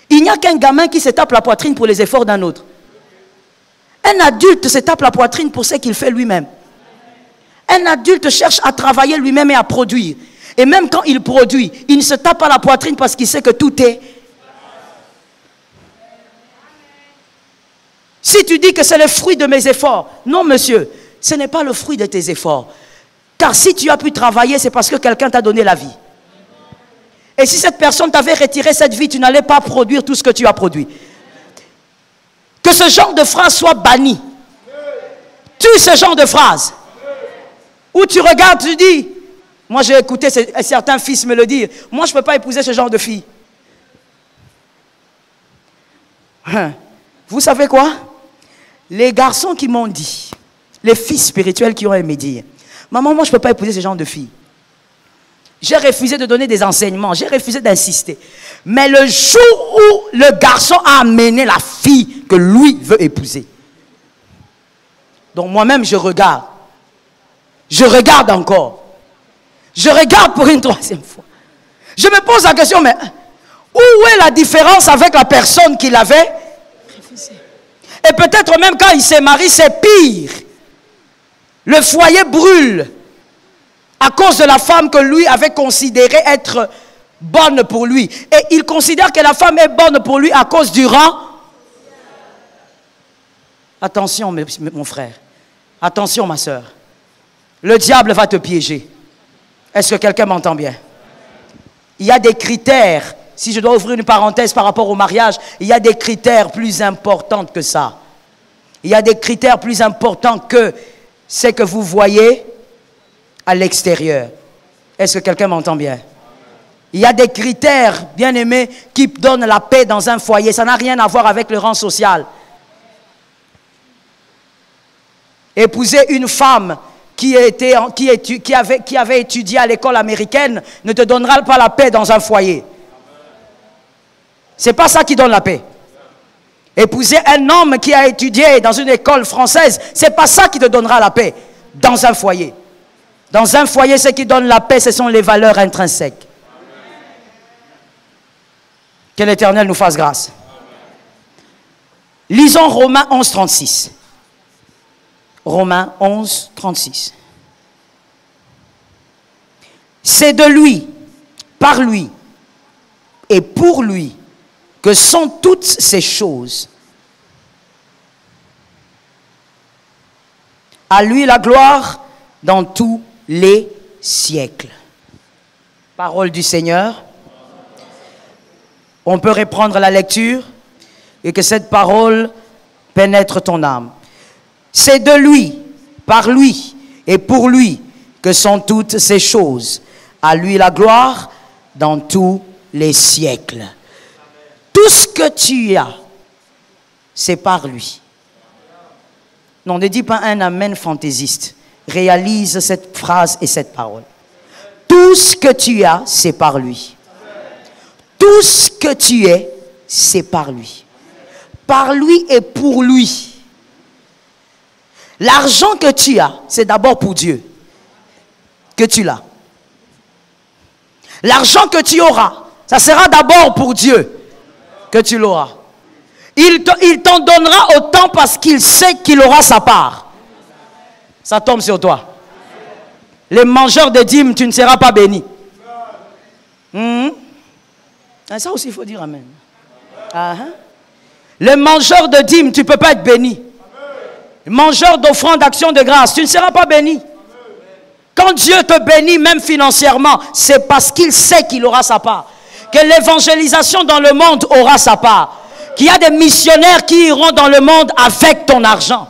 S1: Il n'y a qu'un gamin qui se tape la poitrine pour les efforts d'un autre. Un adulte se tape la poitrine pour ce qu'il fait lui-même. Un adulte cherche à travailler lui-même et à produire. Et même quand il produit, il ne se tape pas la poitrine parce qu'il sait que tout est. Si tu dis que c'est le fruit de mes efforts, non monsieur, ce n'est pas le fruit de tes efforts. Car si tu as pu travailler, c'est parce que quelqu'un t'a donné la vie. Et si cette personne t'avait retiré cette vie, tu n'allais pas produire tout ce que tu as produit. Que ce genre de phrase soit banni. Tue ce genre de phrase. Où tu regardes, tu dis, moi j'ai écouté certains fils me le dire, moi je ne peux pas épouser ce genre de fille. Vous savez quoi? Les garçons qui m'ont dit, les fils spirituels qui ont aimé dire, maman, moi je ne peux pas épouser ce genre de fille. J'ai refusé de donner des enseignements, j'ai refusé d'insister. Mais le jour où le garçon a amené la fille que lui veut épouser, donc moi-même je regarde. Je regarde encore. Je regarde pour une troisième fois. Je me pose la question, mais où est la différence avec la personne qui l'avait refusé? Et peut-être même quand il s'est marié, c'est pire. Le foyer brûle à cause de la femme que lui avait considérée être bonne pour lui. Et il considère que la femme est bonne pour lui à cause du rang. Attention, mon frère. Attention, ma soeur. Le diable va te piéger. Est-ce que quelqu'un m'entend bien? Il y a des critères. Si je dois ouvrir une parenthèse par rapport au mariage, il y a des critères plus importants que ça. Il y a des critères plus importants que ce que vous voyez à l'extérieur. Est-ce que quelqu'un m'entend bien? Il y a des critères, bien aimés, qui donnent la paix dans un foyer. Ça n'a rien à voir avec le rang social. Épouser une femme qui avait étudié à l'école américaine ne te donnera pas la paix dans un foyer. Ce n'est pas ça qui donne la paix. Épouser un homme qui a étudié dans une école française, ce n'est pas ça qui te donnera la paix dans un foyer. Dans un foyer, ce qui donne la paix, ce sont les valeurs intrinsèques. Que l'Éternel nous fasse grâce. Lisons Romains 11, 36. Romains 11, 36. C'est de lui, par lui et pour lui que sont toutes ces choses. À lui la gloire dans tous les siècles. Parole du Seigneur. On peut reprendre la lecture et que cette parole pénètre ton âme. C'est de lui, par lui et pour lui que sont toutes ces choses. À lui la gloire dans tous les siècles. Tout ce que tu as, c'est par lui. Non, ne dis pas un amen fantaisiste. Réalise cette phrase et cette parole. Tout ce que tu as, c'est par lui. Tout ce que tu es, c'est par lui. Par lui et pour lui. L'argent que tu as, c'est d'abord pour Dieu que tu l'as. L'argent que tu auras, ça sera d'abord pour Dieu que tu l'auras. Il t'en donnera autant parce qu'il sait qu'il aura sa part. Ça tombe sur toi. Les mangeurs de dîmes, tu ne seras pas béni. Ça aussi, il faut dire amen. Les mangeurs de dîmes, tu ne peux pas être béni. Les mangeurs d'offrandes d'action de grâce, tu ne seras pas béni. Quand Dieu te bénit, même financièrement, c'est parce qu'il sait qu'il aura sa part. Que l'évangélisation dans le monde aura sa part. Qu'il y a des missionnaires qui iront dans le monde avec ton argent.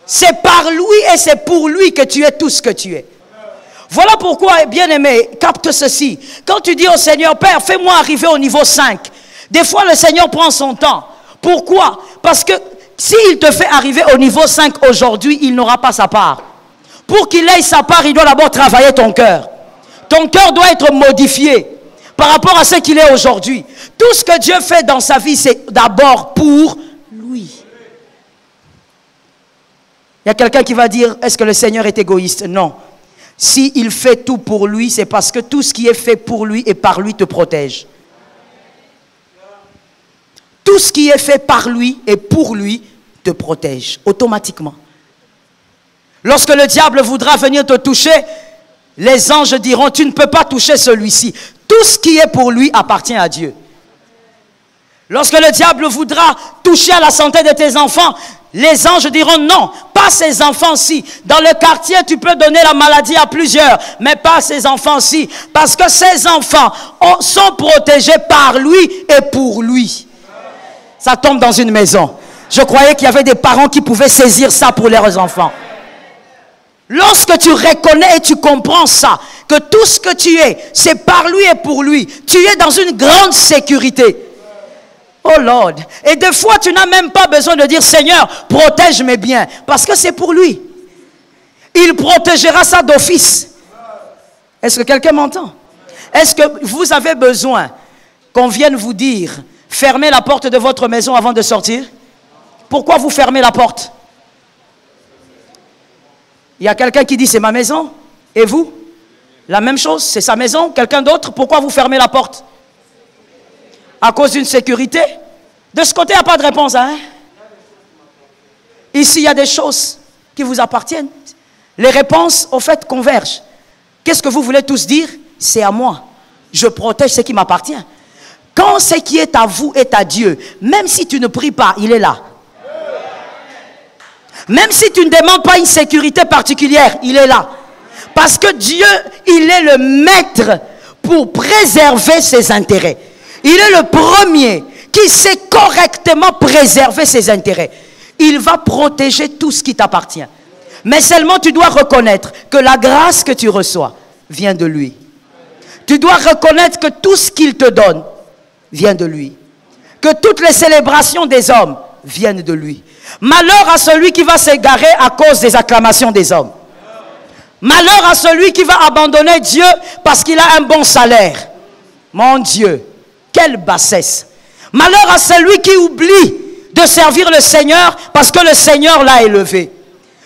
S1: C'est par lui et c'est pour lui que tu es tout ce que tu es. Voilà pourquoi, bien-aimé, capte ceci. Quand tu dis au Seigneur, Père, fais-moi arriver au niveau 5. Des fois, le Seigneur prend son temps. Pourquoi? Parce que s'il te fait arriver au niveau 5 aujourd'hui, il n'aura pas sa part. Pour qu'il ait sa part, il doit d'abord travailler ton cœur. Ton cœur doit être modifié par rapport à ce qu'il est aujourd'hui. Tout ce que Dieu fait dans sa vie, c'est d'abord pour lui. Il y a quelqu'un qui va dire, est-ce que le Seigneur est égoïste? Non. S'il fait tout pour lui, c'est parce que tout ce qui est fait pour lui et par lui te protège. Tout ce qui est fait par lui et pour lui te protège automatiquement. Lorsque le diable voudra venir te toucher, les anges diront, tu ne peux pas toucher celui-ci. Tout ce qui est pour lui appartient à Dieu. Lorsque le diable voudra toucher à la santé de tes enfants, les anges diront non, pas ces enfants-ci. Dans le quartier, tu peux donner la maladie à plusieurs, mais pas ces enfants-ci. Parce que ces enfants sont protégés par lui et pour lui. Ça tombe dans une maison. Je croyais qu'il y avait des parents qui pouvaient saisir ça pour leurs enfants. Lorsque tu reconnais et tu comprends ça, que tout ce que tu es, c'est par lui et pour lui, tu es dans une grande sécurité. Oh Lord. Et des fois, tu n'as même pas besoin de dire, Seigneur, protège mes biens. Parce que c'est pour lui. Il protégera ça d'office. Est-ce que quelqu'un m'entend? Est-ce que vous avez besoin qu'on vienne vous dire, fermez la porte de votre maison avant de sortir? Pourquoi vous fermez la porte? Il y a quelqu'un qui dit, c'est ma maison. Et vous? La même chose, c'est sa maison. Quelqu'un d'autre, pourquoi vous fermez la porte? À cause d'une sécurité? De ce côté, il n'y a pas de réponse. Hein? Ici, il y a des choses qui vous appartiennent. Les réponses, au fait, convergent. Qu'est-ce que vous voulez tous dire? C'est à moi. Je protège ce qui m'appartient. Quand ce qui est à vous est à Dieu, même si tu ne pries pas, il est là. Même si tu ne demandes pas une sécurité particulière, il est là. Parce que Dieu, il est le maître pour préserver ses intérêts. Il est le premier qui sait correctement préserver ses intérêts. Il va protéger tout ce qui t'appartient. Mais seulement tu dois reconnaître que la grâce que tu reçois vient de lui. Tu dois reconnaître que tout ce qu'il te donne vient de lui. Que toutes les célébrations des hommes viennent de lui. Malheur à celui qui va s'égarer à cause des acclamations des hommes. Malheur à celui qui va abandonner Dieu parce qu'il a un bon salaire. Mon Dieu, quelle bassesse. Malheur à celui qui oublie de servir le Seigneur parce que le Seigneur l'a élevé.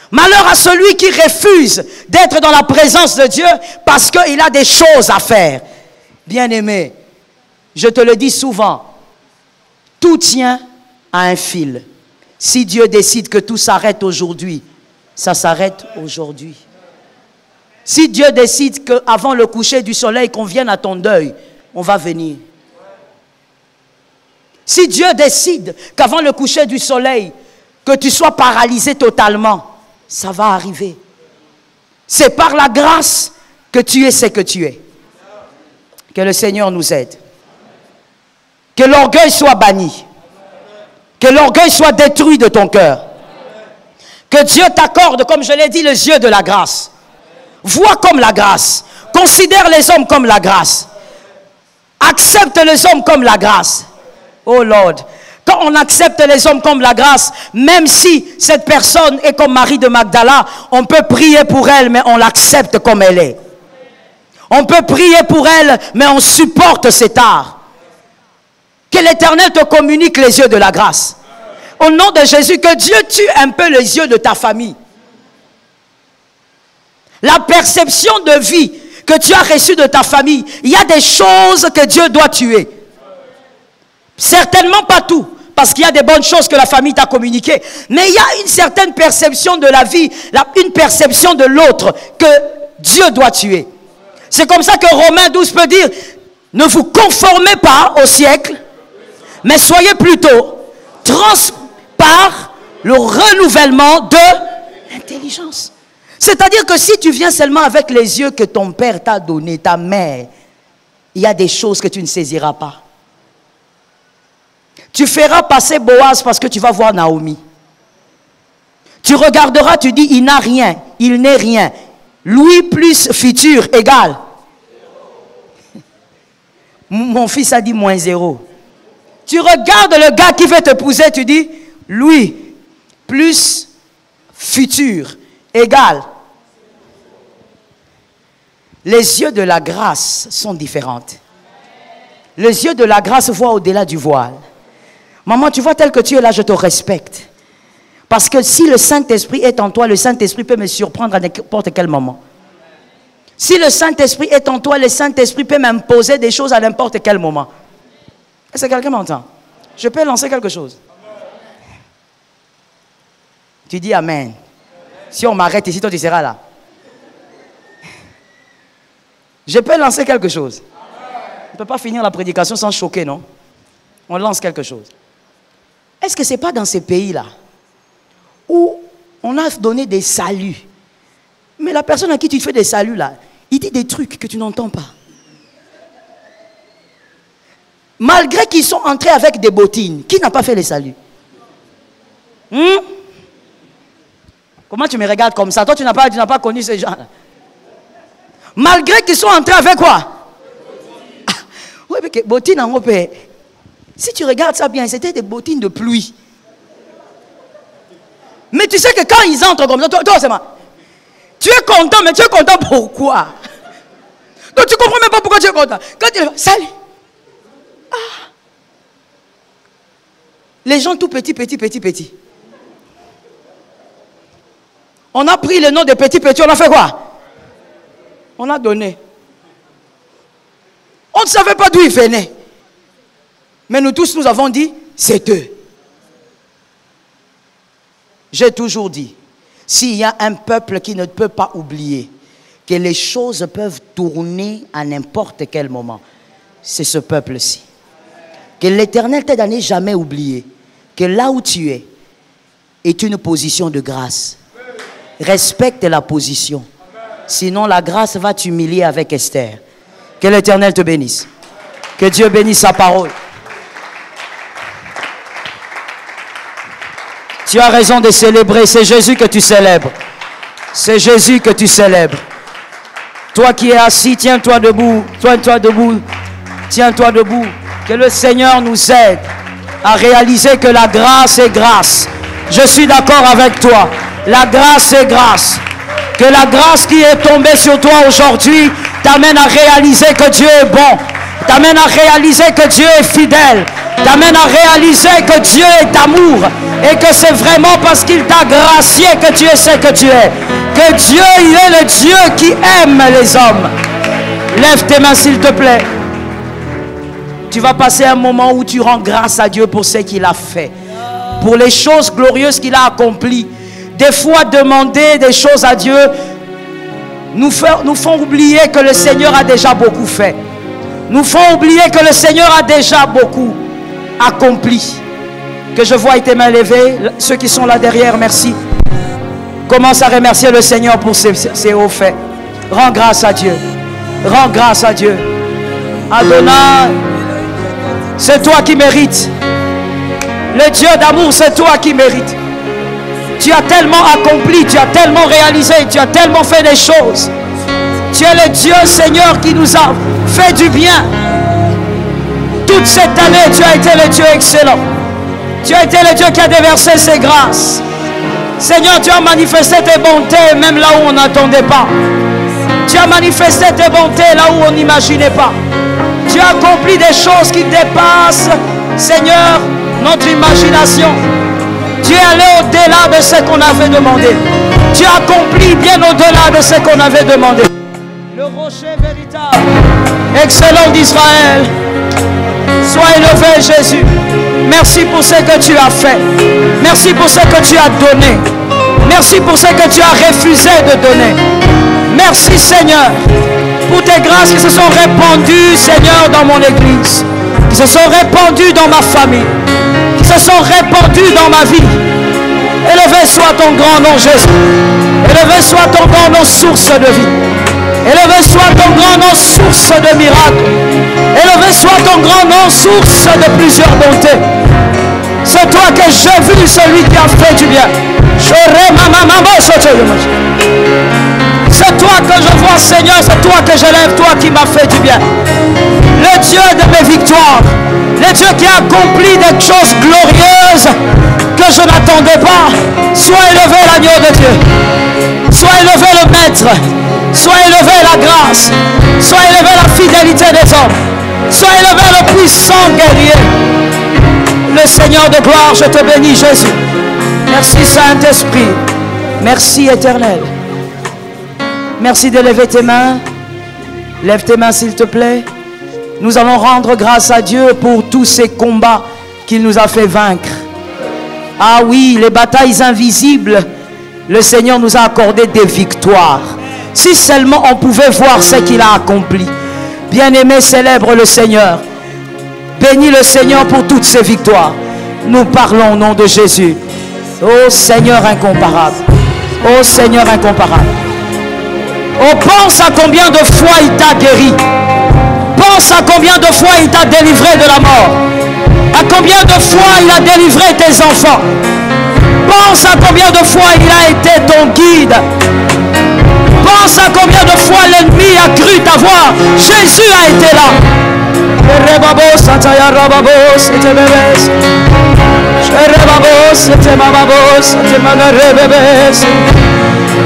S1: Malheur à celui qui refuse d'être dans la présence de Dieu parce qu'il a des choses à faire. Bien-aimé, je te le dis souvent, tout tient à un fil. Si Dieu décide que tout s'arrête aujourd'hui, ça s'arrête aujourd'hui. Si Dieu décide qu'avant le coucher du soleil, qu'on vienne à ton deuil, on va venir. Si Dieu décide qu'avant le coucher du soleil, que tu sois paralysé totalement, ça va arriver. C'est par la grâce que tu es ce que tu es. Que le Seigneur nous aide. Que l'orgueil soit banni. Que l'orgueil soit détruit de ton cœur. Que Dieu t'accorde, comme je l'ai dit, les yeux de la grâce. Vois comme la grâce. Considère les hommes comme la grâce. Accepte les hommes comme la grâce. Oh Lord. Quand on accepte les hommes comme la grâce, même si cette personne est comme Marie de Magdala, on peut prier pour elle, mais on l'accepte comme elle est. On peut prier pour elle, mais on supporte cet art. Que l'Éternel te communique les yeux de la grâce. Au nom de Jésus, que Dieu tue un peu les yeux de ta famille. La perception de vie que tu as reçue de ta famille, il y a des choses que Dieu doit tuer. Certainement pas tout, parce qu'il y a des bonnes choses que la famille t'a communiquées. Mais il y a une certaine perception de la vie, une perception de l'autre que Dieu doit tuer. C'est comme ça que Romains 12 peut dire, ne vous conformez pas au siècle, mais soyez plutôt par le renouvellement de l'intelligence. C'est-à-dire que si tu viens seulement avec les yeux que ton père t'a donné, ta mère, il y a des choses que tu ne saisiras pas. Tu feras passer Boaz parce que tu vas voir Naomi. Tu regarderas, tu dis, il n'a rien, il n'est rien. Lui plus futur égale. Mon fils a dit -0. Tu regardes le gars qui veut t'épouser, tu dis, lui plus futur égale. Les yeux de la grâce sont différents. Les yeux de la grâce voient au-delà du voile. Maman, tu vois tel que tu es là, je te respecte. Parce que si le Saint-Esprit est en toi, le Saint-Esprit peut me surprendre à n'importe quel moment. Si le Saint-Esprit est en toi, le Saint-Esprit peut m'imposer des choses à n'importe quel moment. Est-ce que quelqu'un m'entend? Je peux lancer quelque chose. Tu dis Amen. Si on m'arrête ici, toi tu seras là. Je peux lancer quelque chose. On ne peut pas finir la prédication sans choquer, non? On lance quelque chose. Est-ce que ce n'est pas dans ces pays-là où on a donné des saluts, mais la personne à qui tu fais des saluts là, il dit des trucs que tu n'entends pas. Malgré qu'ils sont entrés avec des bottines, qui n'a pas fait les saluts? Comment tu me regardes comme ça? Toi, tu n'as pas connu ces gens-là. Malgré qu'ils sont entrés avec quoi? Oui, mais que bottines en haut. Si tu regardes ça bien, c'était des bottines de pluie. Mais tu sais que quand ils entrent comme ça, toi c'est moi. Tu es content, mais tu es content pourquoi? Donc tu ne comprends même pas pourquoi tu es content. Quand tu es là, salut. Ah. Les gens tout petits. On a pris le nom de petit, on a fait quoi? On a donné. On ne savait pas d'où ils venaient. Mais nous tous, nous avons dit, c'est eux. J'ai toujours dit, s'il y a un peuple qui ne peut pas oublier que les choses peuvent tourner à n'importe quel moment, c'est ce peuple-ci. Que l'Éternel t'aide à ne jamais oublier que là où tu es est une position de grâce. Respecte la position. Sinon, la grâce va t'humilier avec Esther. Que l'Éternel te bénisse. Que Dieu bénisse sa parole. Tu as raison de célébrer. C'est Jésus que tu célèbres. C'est Jésus que tu célèbres. Toi qui es assis, tiens-toi debout. Tiens-toi debout. Tiens-toi debout. Que le Seigneur nous aide à réaliser que la grâce est grâce. Je suis d'accord avec toi. La grâce est grâce. Que la grâce qui est tombée sur toi aujourd'hui t'amène à réaliser que Dieu est bon. T'amène à réaliser que Dieu est fidèle. T'amène à réaliser que Dieu est amour. Et que c'est vraiment parce qu'il t'a gracié que tu es ce que tu es. Que Dieu, il est le Dieu qui aime les hommes. Lève tes mains s'il te plaît. Tu vas passer un moment où tu rends grâce à Dieu pour ce qu'il a fait. pour les choses glorieuses qu'il a accomplies. Des fois, demander des choses à Dieu nous font oublier que le Seigneur a déjà beaucoup fait. Nous font oublier que le Seigneur a déjà beaucoup accompli. Que je vois tes mains levées. Ceux qui sont là derrière, merci. Commence à remercier le Seigneur pour ses hauts faits. Rends grâce à Dieu. Rends grâce à Dieu. Adonai, c'est toi qui mérites. Le Dieu d'amour, c'est toi qui mérites. Tu as tellement accompli, tu as tellement réalisé, tu as tellement fait des choses. Tu es le Dieu, Seigneur, qui nous a fait du bien. Toute cette année, tu as été le Dieu excellent. Tu as été le Dieu qui a déversé ses grâces. Seigneur, tu as manifesté tes bontés même là où on n'attendait pas. Tu as manifesté tes bontés là où on n'imaginait pas. Tu as accompli des choses qui dépassent, Seigneur, notre imagination. Tu es allé au-delà de ce qu'on avait demandé. Tu as accompli bien au-delà de ce qu'on avait demandé. Le rocher véritable, excellent d'Israël, sois élevé, Jésus. Merci pour ce que tu as fait. Merci pour ce que tu as donné. Merci pour ce que tu as refusé de donner. Merci, Seigneur, pour tes grâces qui se sont répandues, Seigneur, dans mon église, qui se sont répandues dans ma famille, qui se sont répandues dans ma vie. Élevé soit ton grand nom, Jésus. Élevé soit ton grand nom, source de vie. Élevé soit ton grand nom, source de miracles. Élevé soit ton grand nom, source de plusieurs bontés. C'est toi que j'ai vu, celui qui a fait du bien. C'est toi que je vois, Seigneur, c'est toi que j'élève, toi qui m'as fait du bien. Le Dieu de mes victoires, le Dieu qui a accompli des choses glorieuses que je n'attendais pas. Sois élevé l'agneau de Dieu. Sois élevé le Maître. Sois élevé la grâce. Sois élevé la fidélité des hommes. Sois élevé le puissant guerrier. Le Seigneur de gloire, je te bénis, Jésus. Merci Saint-Esprit. Merci Éternel. Merci de lever tes mains. Lève tes mains s'il te plaît. Nous allons rendre grâce à Dieu pour tous ces combats qu'il nous a fait vaincre. Ah oui, les batailles invisibles, le Seigneur nous a accordé des victoires. Si seulement on pouvait voir ce qu'il a accompli. Bien-aimé, célèbre le Seigneur. Bénis le Seigneur pour toutes ces victoires. Nous parlons au nom de Jésus. Oh Seigneur incomparable. Oh Seigneur incomparable. Oh, pense à combien de fois il t'a guéri. Pense à combien de fois il t'a délivré de la mort. À combien de fois il a délivré tes enfants. Pense à combien de fois il a été ton guide. Pense à combien de fois l'ennemi a cru t'avoir. Jésus a été là.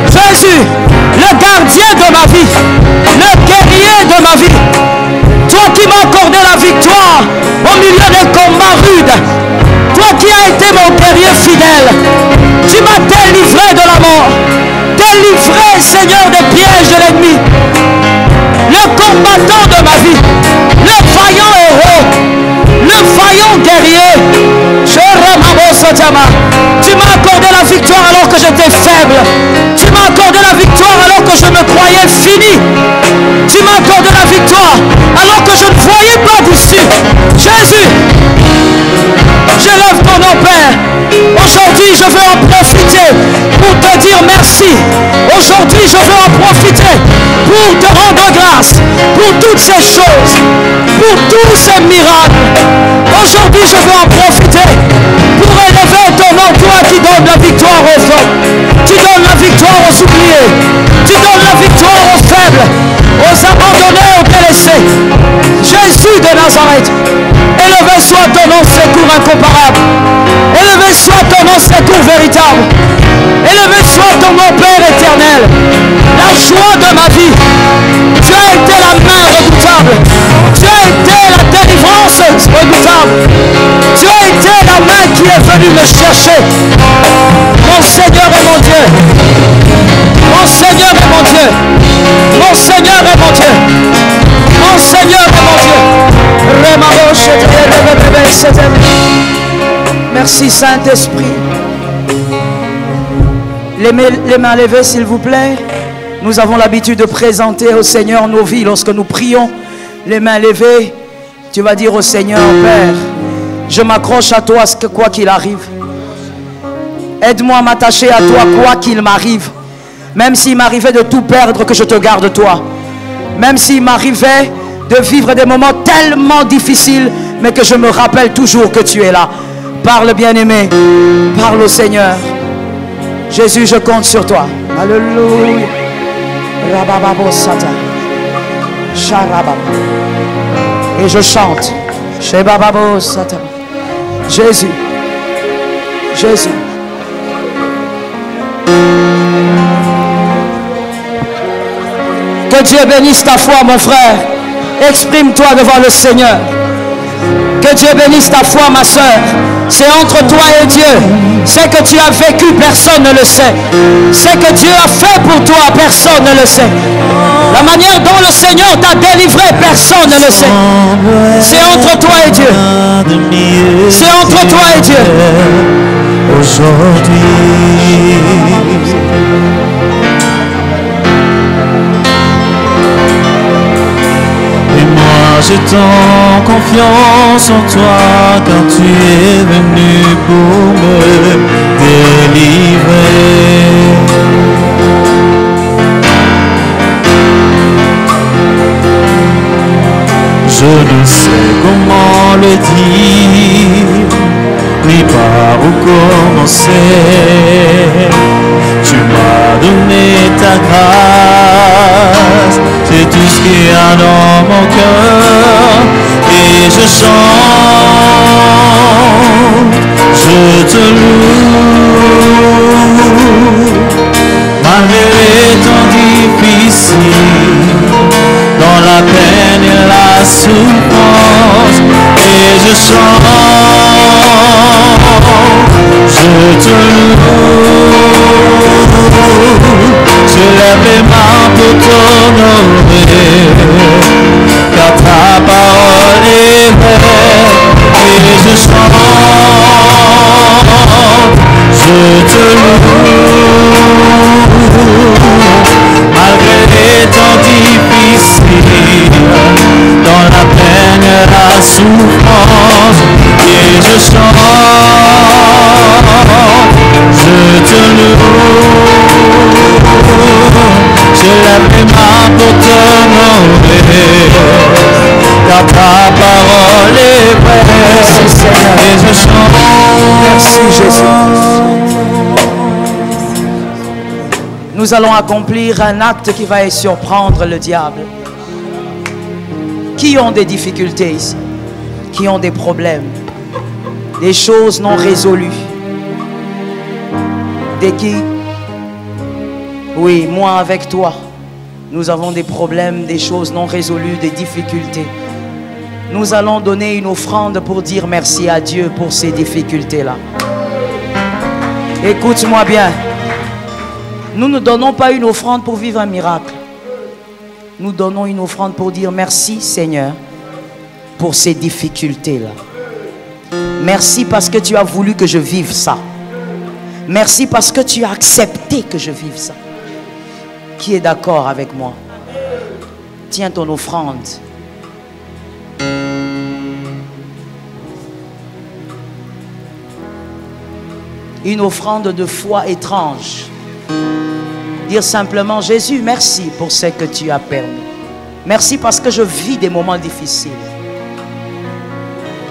S1: Jésus, le gardien de ma vie, le guerrier de ma vie, toi qui m'as accordé la victoire au milieu des combats rudes, toi qui as été mon guerrier fidèle, tu m'as délivré de la mort, délivré, Seigneur, des pièges de l'ennemi, le combattant de ma vie, le vaillant héros, le vaillant guerrier. Tu m'as accordé la victoire alors que j'étais faible. Tu m'as accordé la victoire alors que je me croyais fini. Tu m'as accordé la victoire alors que je ne voyais pas d'issue. Jésus, j'élève ton nom, Père. Aujourd'hui, je veux en profiter pour te dire merci. Aujourd'hui, je veux en profiter pour te rendre grâce pour toutes ces choses, pour tous ces miracles. Aujourd'hui, je veux en profiter pour élever ton nom, toi qui donnes la victoire aux hommes. Tu donnes la victoire aux oubliés. Tu donnes la victoire aux faibles, aux abandonnés, aux délaissés. Jésus de Nazareth, élevé soit ton nom, secours incomparable. Élevé soit ton nom, secours véritable. Élevé soit ton nom, Père éternel. La joie de ma vie. Tu as été la main redoutable. Tu as été la délivrance redoutable. Tu as été la main qui est venue me chercher. Mon Seigneur et mon Dieu. Mon Seigneur et mon Dieu. Mon Seigneur et mon Dieu. Mon Seigneur et mon Dieu. Merci Saint-Esprit. Les mains levées s'il vous plaît. Nous avons l'habitude de présenter au Seigneur nos vies. Lorsque nous prions, les mains levées, tu vas dire au Seigneur, Père, je m'accroche à toi quoi qu'il arrive. Aide-moi à m'attacher à toi quoi qu'il m'arrive. Même s'il m'arrivait de tout perdre, que je te garde toi. Même s'il m'arrivait de vivre des moments tellement difficiles, mais que je me rappelle toujours que tu es là. Parle, bien-aimé. Parle au Seigneur. Jésus, je compte sur toi. Alléluia. Rabababo Sata. Sharababa. Et je chante. Shebababo Sata. Jésus. Jésus. Que Dieu bénisse ta foi, mon frère. Exprime-toi devant le Seigneur. Que Dieu bénisse ta foi, ma soeur. C'est entre toi et Dieu. Ce que tu as vécu, personne ne le sait. Ce que Dieu a fait pour toi, personne ne le sait. La manière dont le Seigneur t'a délivré, personne ne le sait. C'est entre toi et Dieu. C'est entre toi et Dieu.
S2: Aujourd'hui, j'ai tant confiance en toi car tu es venu pour me délivrer. Je ne sais comment le dire, ni par où commencer. Tu m'as donné ta grâce, c'est tout ce qu'il y a dans mon cœur. Et je chante, je te loue, malgré les temps difficiles, dans la peine et la souffrance. Et je chante, je te loue, je lève les mains pour t'honorer, car ta parole est vraie. Et je chante, je te loue, malgré les temps difficiles, dans la peine et la souffrance. Et je chante, je te loue, je lève les mains pour t'honorer, car ta parole est vraie.
S1: Merci Seigneur.
S2: Et je chante.
S1: Merci Jésus. Nous allons accomplir un acte qui va surprendre le diable. Qui ont des difficultés ici? Qui ont des problèmes? Des choses non résolues? Des qui? Oui, moi avec toi. Nous avons des problèmes, des choses non résolues, des difficultés. Nous allons donner une offrande pour dire merci à Dieu pour ces difficultés-là. Écoute-moi bien. Nous ne donnons pas une offrande pour vivre un miracle. Nous donnons une offrande pour dire merci Seigneur pour ces difficultés-là. Merci parce que tu as voulu que je vive ça. Merci parce que tu as accepté que je vive ça. Qui est d'accord avec moi? Tiens ton offrande. Une offrande de foi étrange. Dire simplement, Jésus, merci pour ce que tu as permis. Merci parce que je vis des moments difficiles.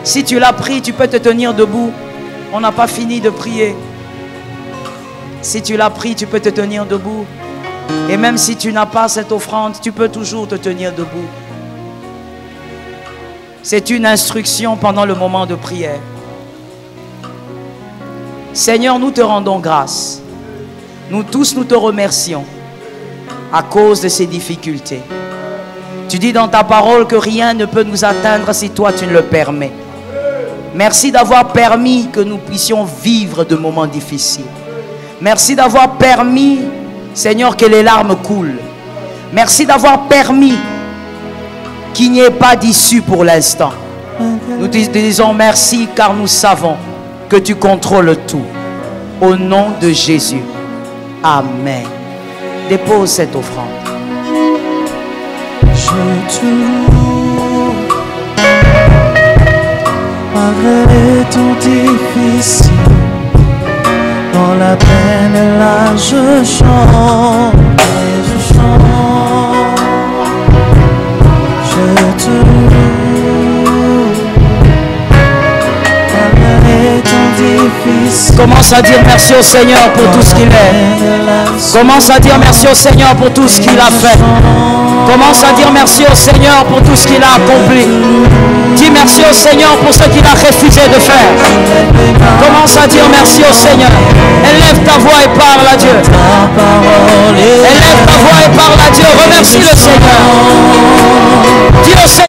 S1: Si tu l'as pris, tu peux te tenir debout. On n'a pas fini de prier. Si tu l'as pris, tu peux te tenir debout. Et même si tu n'as pas cette offrande, tu peux toujours te tenir debout. C'est une instruction pendant le moment de prière. Seigneur, nous te rendons grâce. Nous tous, nous te remercions à cause de ces difficultés. Tu dis dans ta parole que rien ne peut nous atteindre si toi tu ne le permets. Merci d'avoir permis que nous puissions vivre de moments difficiles. Merci d'avoir permis, Seigneur, que les larmes coulent. Merci d'avoir permis qu'il n'y ait pas d'issue pour l'instant. Nous te disons merci car nous savons que tu contrôles tout. Au nom de Jésus. Amen. Dépose cette offrande.
S2: Je te loue, malgré tout difficile. Dans la peine et là je chante, et je chante. Je te loue, malgré tout difficile.
S1: Commence à dire merci au Seigneur pour tout ce qu'il est. Commence à dire merci au Seigneur pour tout ce qu'il a fait. Commence à dire merci au Seigneur pour tout ce qu'il a accompli. Dis merci au Seigneur pour ce qu'il a refusé de faire. Commence à dire merci au Seigneur. Élève ta voix et parle à Dieu. Élève ta voix et parle à Dieu. Remercie le Seigneur. Dis au Seigneur.